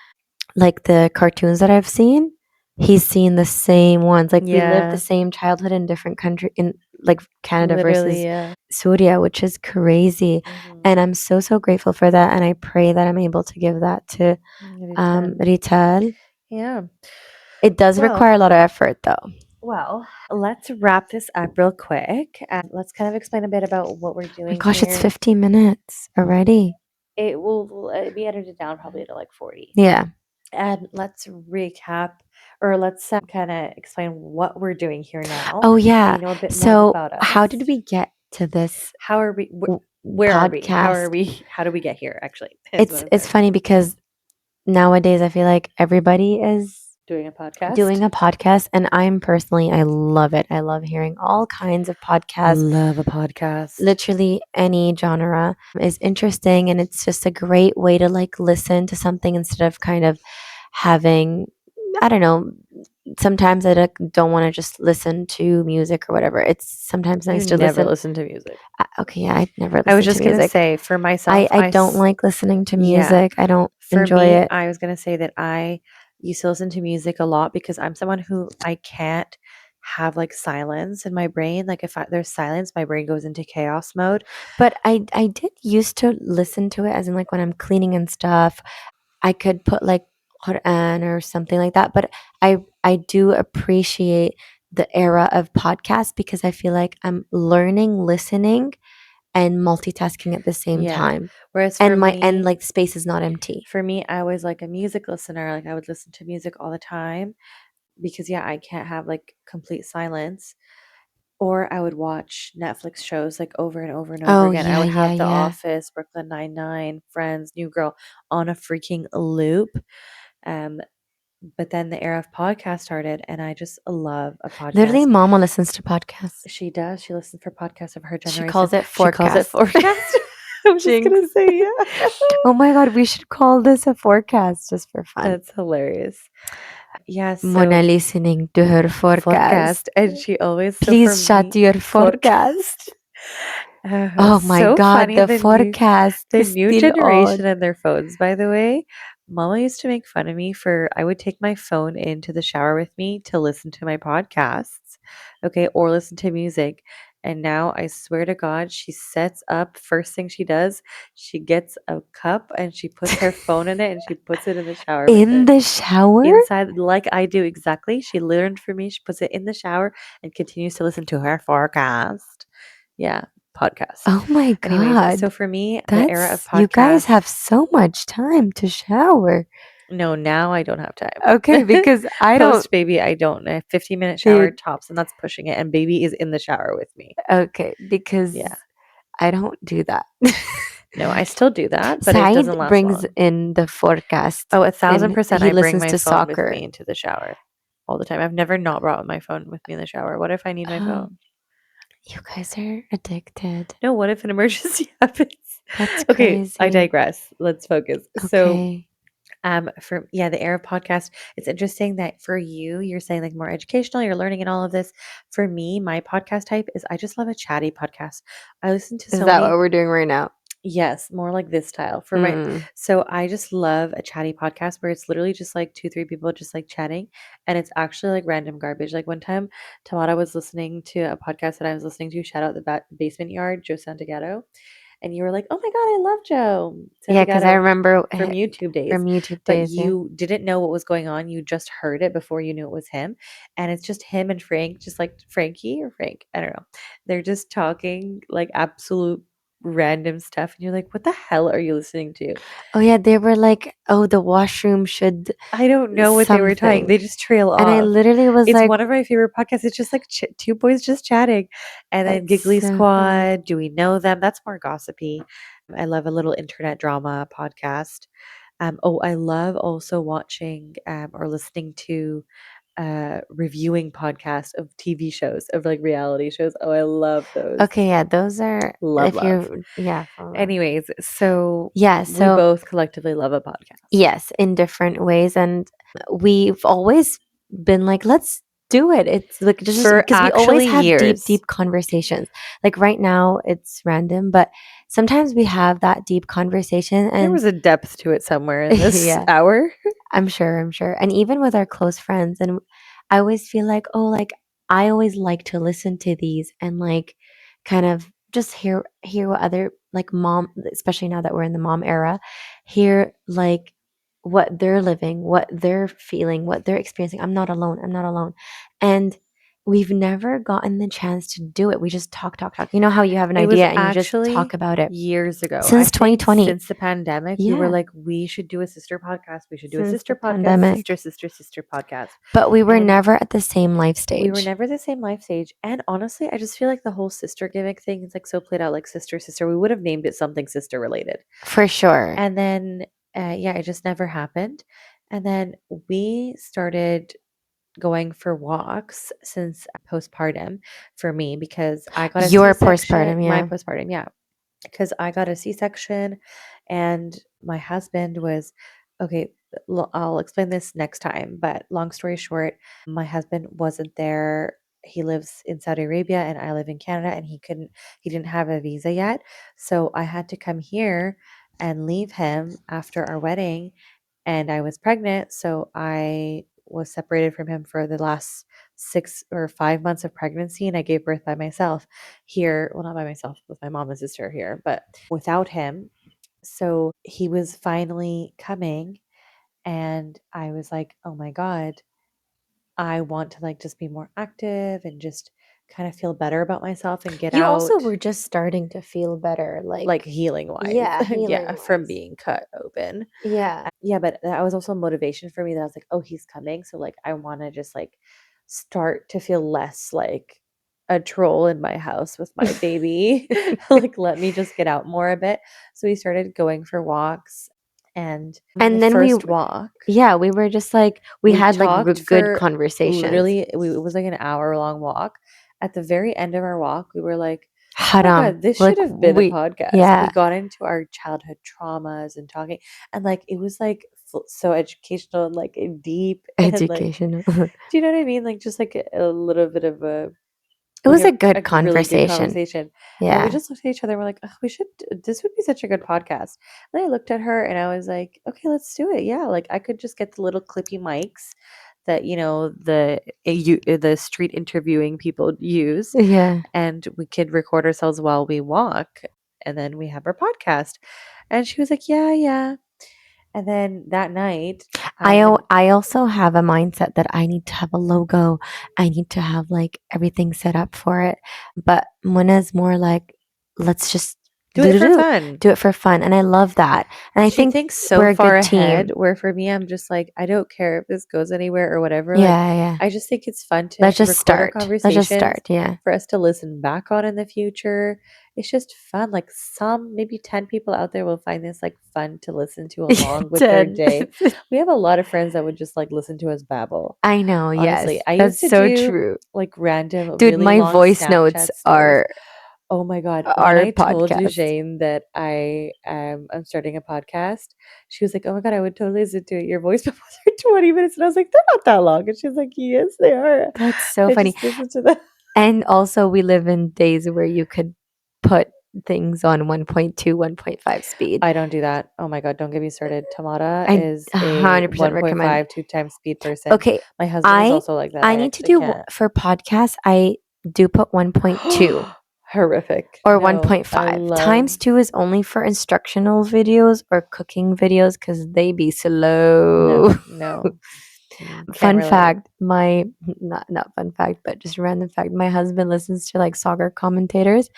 like the cartoons that I've seen, he's seen the same ones. Like we lived the Yeah. same childhood in different country in like Canada Literally, versus yeah. Surya, which is crazy. Hmm. And I'm so so grateful for that, and I pray that I'm able to give that to Return. Rital. Yeah. It does Well, require a lot of effort, though. let's wrap this up real quick. Let's kind of explain a bit about what we're My doing gosh, it's here. 15 minutes already. It will be edited down probably to like 40. Yeah. And let's recap, or let's kind of explain what we're doing here now, Oh, so yeah. you know a bit more So, about how us. did we get to this How are we? w- Where are we? How are podcast? we? How do we get here? Actually, is what It's I'm it's trying to say. funny because nowadays I feel like everybody is Doing a doing podcast. a podcast, and I love it. I love hearing all kinds of podcasts. Love a podcast. Literally any genre is interesting, and it's just a great way to like listen to something instead of kind of having, I don't know, sometimes I don't want to just listen to music or whatever. It's sometimes You nice to never listen. listen to music. Okay, yeah, I never I was listen to just gonna music. say for I myself, I don't like listening to yeah. music. I don't For enjoy me, it. I was gonna say that I used to listen to music a lot because I'm someone who I can't have like silence in my brain. Like if there's silence, my brain goes into chaos mode. But I did used to listen to it as in like when I'm cleaning and stuff. I could put like Quran or something like that. But I do appreciate the era of podcasts because I feel like I'm learning, listening, and multitasking at the same Yeah. time. Whereas And like space is not empty. for me, I was like a music listener. Like I would listen to music all the time because yeah, I can't have like complete silence. Or I would watch Netflix shows like over and over and over Oh again. I yeah, would yeah, have The yeah. Office, Brooklyn Nine-Nine, Friends, New Girl on a freaking loop. Um, but then the era of podcast started, and I just love a Literally, podcast. mama listens to podcasts. She does. She listens for podcasts of her She generation. calls it She calls it forecast. forecast. I was just Jinx. gonna say yeah. Oh my god, we should call this a forecast just for fun. That's hilarious. Yeah, Mona so listening to her forecast. forecast, and she always so for Please shut me your forecast. forecast. Oh my So god, funny the forecast the is new still generation on. and their phones, by the way. Mama used to make fun of me for I would take my phone into the shower with me to listen to my podcasts, okay, or listen to music. And now I swear to God, she sets up first thing she does, she gets a cup and she puts her phone in it and she puts it in the shower with In her. the shower? Inside, like I do exactly. She learned from me. She puts it in the shower and continues to listen to her forecast. Yeah, podcast. Oh my Anyways, so god. for me, the era of That's you guys podcasts, have so much time to shower. no, now I don't have Okay, time. because I don't Post baby, I don't. A 15-minute shower dude, tops, and that's pushing it. And baby is in the shower with me. okay, because Yeah. I don't do that. No, I still do that, but it Said doesn't last brings long. in the forecast Oh, a thousand and percent. he I bring listens my to phone with soccer. me into the shower all the time. I've never not brought my phone with me in the shower. What if I need my Oh, phone? you guys are addicted. No, what if an emergency happens? That's Okay, I crazy. digress. Let's focus. So, Okay. for yeah, the era podcast, it's interesting that for you, you're saying like more educational, you're learning and all of this. For me, my podcast type is I just love a chatty podcast. I listen to Is so that what many. we're doing right now? Yes, more like this style for my Mm. so I just love a chatty podcast where it's literally just like 2, 3 people just like chatting and it's actually like random garbage. Like one time Tamara was listening to a podcast that I was listening to, shout out the basement yard, Joe Santagato, and you were like, "Oh my god, I love Joe Yeah, because I Santagato remember from YouTube days." from YouTube But days, yeah. you didn't know what was going on. You just heard it before you knew it was him. And it's just him and Frank, just like Frankie or Frank, I don't know. They're just talking like absolute random stuff and you're like, "What the hell are you listening to?" Oh yeah, they were like, "Oh, the washroom should I don't know what they were talking. something." They just trail And I off. literally was It's like, one of my favorite podcasts. It's just like two boys just chatting. And then "It's Giggly so funny." Squad, Do We Know Them? That's more gossipy. I love a little internet drama podcast. Oh, I love also watching or listening to reviewing podcasts of TV shows, of like reality shows. Oh, I love those. Okay, yeah, those are Love, if love. you're yeah, for real. Anyways, so Yeah, we so both collectively love a podcast. yes, in different ways, and we've always been like, "Let's do it." It's like just For because we always actually have deep, years. deep conversations. Like right now, it's random, but sometimes we have that deep conversation, There and was a depth to it somewhere in this yeah, hour. I'm sure. And even with our close friends, and I always feel like, oh, like I always like to listen to these and like kind of just hear what other like mom, especially now that we're in the mom era, hear like what they're living, what they're feeling, what they're experiencing. I'm not alone. I'm not alone. And we've never gotten the chance to do it. We just talk, talk, talk. You know how you have an It was idea and you just talk actually about it. years ago. I Since think 2020. since the pandemic, we were Yeah. like, we should do a sister podcast. We should do a Since the sister podcast, pandemic. sister podcast. But we were And never at the same life we were stage. never the same life stage. And honestly, I just feel like the whole sister gimmick thing is like so played out like sister, sister. We would have named it something sister related. For sure. And then, yeah, it just never happened. And then we started going for walks since postpartum for me because I got a Your C-section, postpartum, my yeah. postpartum, yeah, because I got a C-section and my husband was okay. I'll explain this next time, but long story short, my husband wasn't there. He lives in Saudi Arabia and I live in Canada and he didn't have a visa yet. So I had to come here and leave him after our wedding and I was pregnant, so I was separated from him for the last 6 or 5 months of pregnancy, and I gave birth by myself here. Well, not by myself, with my mom and sister here, but without him. So he was finally coming, and I was like, "Oh my god, I want to like just be more active and just kind of feel better about myself and get You also out, were just starting to feel better, like, like healing wise. yeah, Yeah, from healing-wise. being cut open. Yeah. Yeah, but that was also motivation for me that I was like, "Oh, he's coming." So, like, I wanna just, like, start to feel less like a troll in my house with my baby. Like, let me just get out more a bit. So we started going for walks, and the And then first walk, yeah, we were just like we we had, like, talked good for conversations. literally it was like an hour-long walk. At the very end of our walk, we were like, "Oh my Haram. god, this should Like, have been a we podcast." We yeah, got into our childhood traumas and talking, and, like, it was, like, so educational and, like, deep and, like, educational. do you know what I mean? Like, just, like, a little bit of a It like was a good a really good conversation. conversation. And we Yeah. just looked at each other and we're like, "Ugh, we should this would be such a good podcast." And I looked at her and I was like, "Okay, let's do it." Yeah, like I could just get the little clippy mics that, the street interviewing people use, Yeah. and we could record ourselves while we walk, and then we have our podcast. And she was like, "Yeah, yeah." And then that night, and I also have a mindset that I need to have a logo. I need to have like everything set up for it. But Mona's more like, let's just do do it for do fun. do it for fun. And I love that. And I She think thinks so we're a far good ahead, team. where for me, I'm just like, I don't care if this goes anywhere or whatever. Like, Yeah, yeah. I just think it's fun to Let's just record our start. Let's just conversations start. Yeah. for us to listen back on in the future. It's just fun. Like, some maybe 10 people out there will find this like fun to listen to along with their 10. day. We have a lot of friends that would just like listen to us babble. I know, Honestly, yes. I That's used to so do true. like random, Dude, really my long voice notes Snapchat stories. are Oh my god, when our I told podcast. Jane that I'm starting a podcast, she was like, "Oh my god, I would totally listen to it. Your voice memos are 20 minutes." And I was like, "They're not that long." And she's like, "Yes, they are. That's so I funny. just listen to them." And also, we live in days where you could put things on 1.2, 1.5 speed. I don't do that. Oh my god, don't get me started. Tamara I is a 100% recommend. 1.5, 2 times speed person. Okay, My husband is I also like that. I I need to actually do can't. for podcasts. I do put 1.2 Horrific. or No, I 1.5. love Times 2 is only for instructional videos or cooking videos because they be slow. no, no. Can't Fun relate. fact, my not fun fact, but just random fact, my husband listens to like soccer commentators,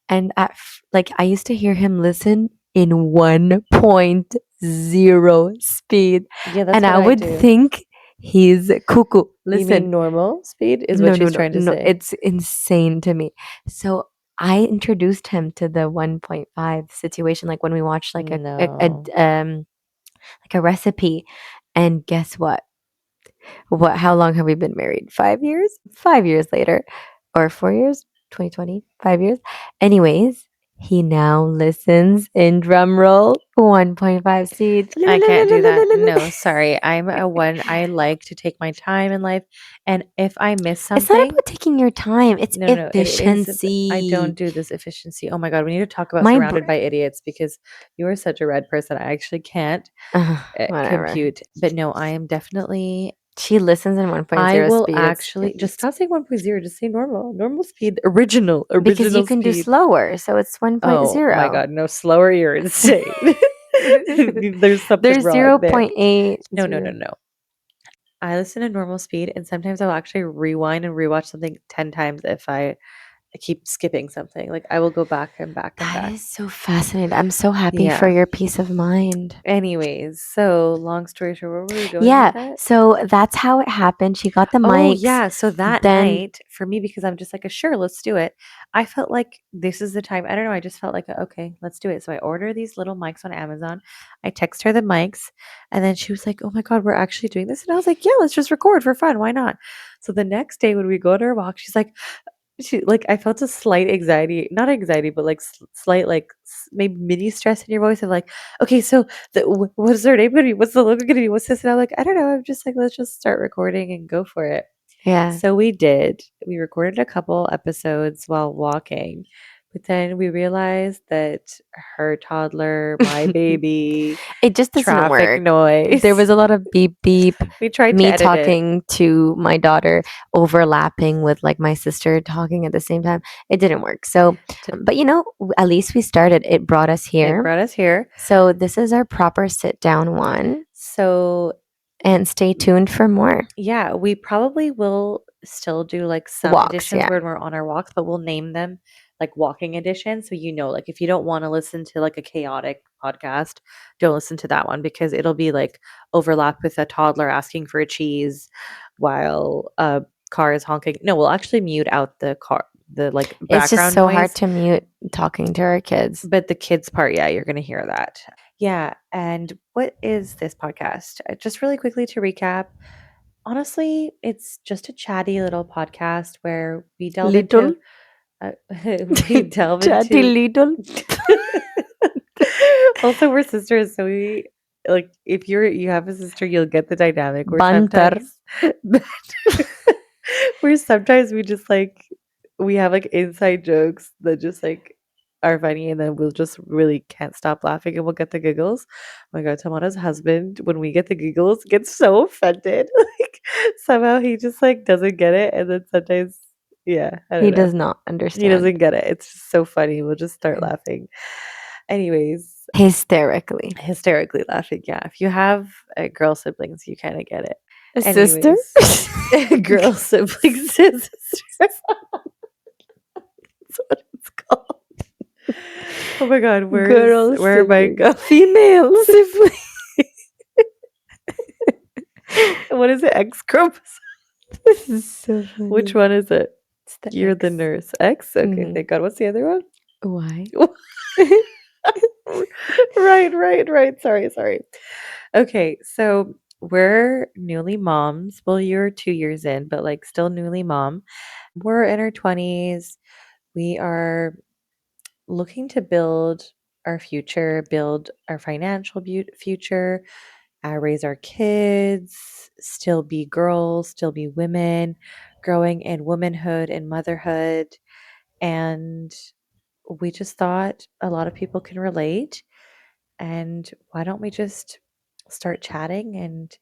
and like I used to hear him listen in 1.0 speed, Yeah, that's and what I I would do. think he's cuckoo. You Listen, mean normal speed is what no, no, she's no, trying to no, say. it's insane to me. So I introduced him to the 1.5 situation, like when we watched like No. like a recipe, and guess what? How long have we been married? 5 years? 5 years later or 4 years? 2020, 5 years. Anyways, he now listens in drum roll 1.5 speed. I can't do that. No, sorry. I like to take my time in life, and if I miss It's not something, about taking your time, it's no, no, it is I don't efficiency. do this efficiency. Oh my god, we need to talk about My surrounded by idiots because you are such a red person. I actually can't whatever. compute. But no, I am definitely She listens in I 1.0 will speed. actually just It's stop saying 1.0, just say normal. Normal speed, because you original can do speed. slower, so it's Oh my 1.0. god, no, slower, you're insane. There's something There's wrong zero there. point 0.8. No, no, no, no. I listen to normal speed, and sometimes I'll actually rewind and rewatch something 10 times if I keep skipping something. Like, I will go back and back and That back. is so fascinating. I'm so happy for Yeah. your peace of mind. Anyways, so long story short, where were we going with Yeah, that? so that's how it happened. She got the Oh, mics. yeah. So that Then night, for me, because I'm just like, sure, let's do it. I felt like this is the time. I don't know. I just felt like, okay, let's do it. So I order these little mics on Amazon. I text her the mics, and then she was like, oh my God, we're actually doing this. And I was like, yeah, let's just record for fun. Why not? So the next day, when we go on our walk, she's like, I felt a slight anxiety, not anxiety, but like slight, like maybe mini stress in your voice of like, okay, so what's their name gonna be? What's the logo gonna be? What's this? And I'm like, I don't know. I'm just like, let's just start recording and go for it. yeah. So we did. We recorded a couple episodes while walking, but then we realized that her toddler, my baby, It just doesn't traffic work. There noise. was a lot of beep beep, We tried to me edit it. talking to my daughter overlapping with like my sister talking at the same time. It didn't work. So, but at least we started. It brought us It here. brought us here. So this is our proper sit down one, So and stay tuned for more. yeah, we probably will still do like some Walks, editions yeah. when we're on our walks, but we'll name them like walking edition. So, like if you don't want to listen to like a chaotic podcast, don't listen to that one because it'll be like overlap with a toddler asking for a cheese while a car is honking. No, we'll actually mute out the car, the like It's just background so hard noise. to mute talking to our kids. But the kids part, yeah, you're going to hear that. Yeah. And what is this podcast? Just really quickly to recap, honestly, it's just a chatty little podcast where we delve Little. into uh, we delve Chatty into little. also we're sisters, so we like if you have a sister, you'll get the dynamic where Banter. sometimes but where sometimes we just like we have like inside jokes that just like are funny and then we'll just really can't stop laughing and we'll get the giggles. Oh my god, Tamara's husband, when we get the giggles, gets so offended. Like somehow he just like doesn't get it and then sometimes yeah, I He don't know. does not He understand. doesn't get it. It's just so funny. We'll just start laughing. Anyways, Hysterically. hysterically laughing. Yeah. If you have girl siblings, you kind of get it. A sister? Anyways, girl siblings is that's what it's called. Oh my god, Girl where am I siblings. going? Female sibling. What is it? X chromosome? This is so Which funny. one is it? It's the You're the X. nurse. X? Okay, Mhm. thank God. What's the other one? Why? Right. Sorry. Okay, so we're newly moms. Well, you're 2 years in, but like still newly mom. We're in our 20s. We are looking to build our future, build our financial future, raise our kids, still be girls, still be women, growing in womanhood and motherhood. And we just thought a lot of people can relate. And why don't we just start chatting and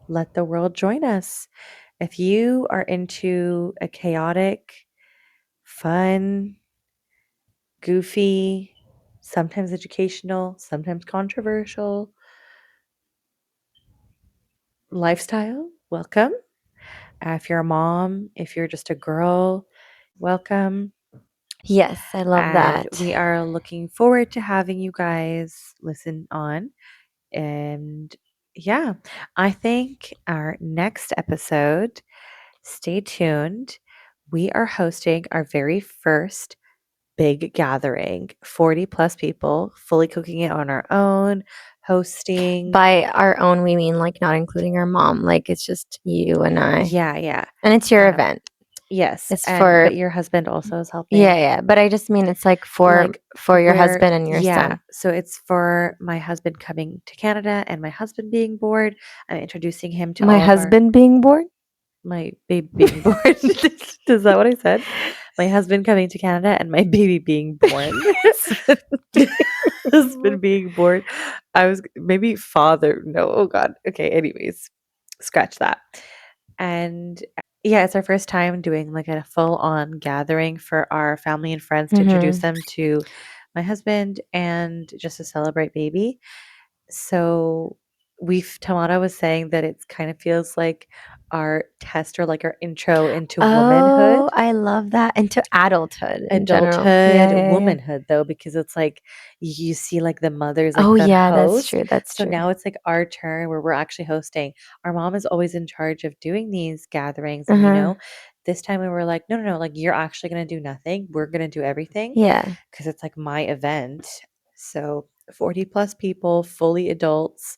let the world join us? If you are into a chaotic, fun, goofy, sometimes educational, sometimes controversial lifestyle, welcome. If you're a mom, if you're just a girl, welcome. Yes, I love And that. we are looking forward to having you guys listen on. And yeah, I think our next episode, stay tuned. We are hosting our very first big gathering, 40 plus people, fully cooking it on our own, hosting. By our own, we mean like not including our mom. Like it's just you and I. Yeah. And it's your Um, event. yes, It's and for but your husband also is yeah, helping. yeah. But I just mean it's like Like for your where husband and your yeah, son. so it's for my husband coming to Canada and my husband being bored. I'm introducing him to My all of our husband being born? my baby being born. Is that what I said? My husband coming to Canada and my baby being born. Husband being born. Husband being born. I was maybe father. No, oh God. Okay, anyways, scratch that. And yeah, it's our first time doing like a full on gathering for our family and friends to introduce Mhm. them to my husband and just to celebrate baby. So Tamara was saying that it's kind of feels like our test or like our intro into Oh, womanhood, I love that. Into adulthood in general. adulthood, Yeah, yeah, yeah. womanhood though, because it's like you see like the mothers, like Oh the yeah, that's host. true. That's So true. now it's like our turn where we're actually hosting. Our mom is always in charge of doing these gatherings. And, Uh-huh. this time we were like, no, like you're actually going to do nothing. We're going to do everything Yeah. because it's like my event. So 40 plus people, fully adults.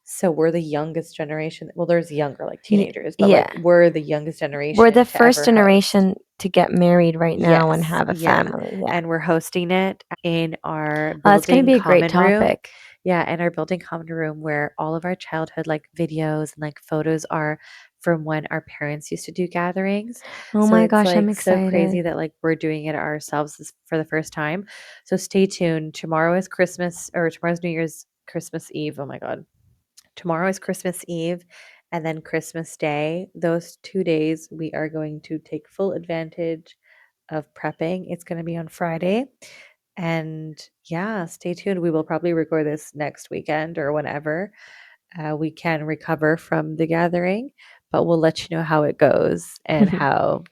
So we're the youngest generation. Well, there's younger, like teenagers, but like Yeah. we're the youngest We're the generation to first ever host. generation to get married right now and Yes, have a yeah, family. Yeah. and we're hosting it in our Oh, that's going to building be a great common room. topic. Yeah, in our building common room where all of our childhood, like, videos and, like, photos are from when our parents used to do gatherings. Oh So my it's, gosh, I'm like, so excited. crazy that, like, we're doing it ourselves for the first time. So stay tuned. Tomorrow is Christmas or tomorrow's New Year's Christmas Eve. Oh my god. Tomorrow is Christmas Eve and then Christmas Day. Those 2 days, we are going to take full advantage of prepping. It's going to be on Friday. And yeah, stay tuned. We will probably record this next weekend or whenever we can recover from the gathering. but we'll let you know how it goes and how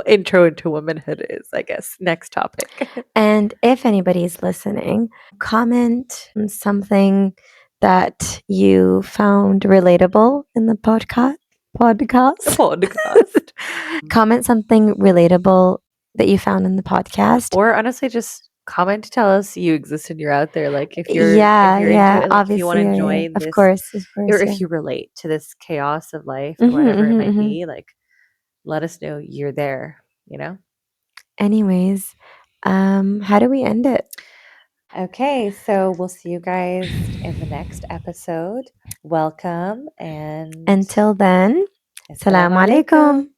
intro into womanhood is, I guess. Next topic. And if anybody's listening, comment something that you found relatable in the podcast. Podcast. Comment something relatable that you found in the podcast. Or honestly, just comment to tell us you exist and you're out there. Like if you're Yeah, into yeah, it, like if you want obviously, to yeah. join Of this, course, or yeah. if you relate to this chaos of life or Mhm, whatever it mhm, might mhm. be, like let us know you're there, you know? Anyways, how do we end it? Okay, so we'll see you guys in the next episode. Welcome and Until then, assalamu salam alaikum. alaikum.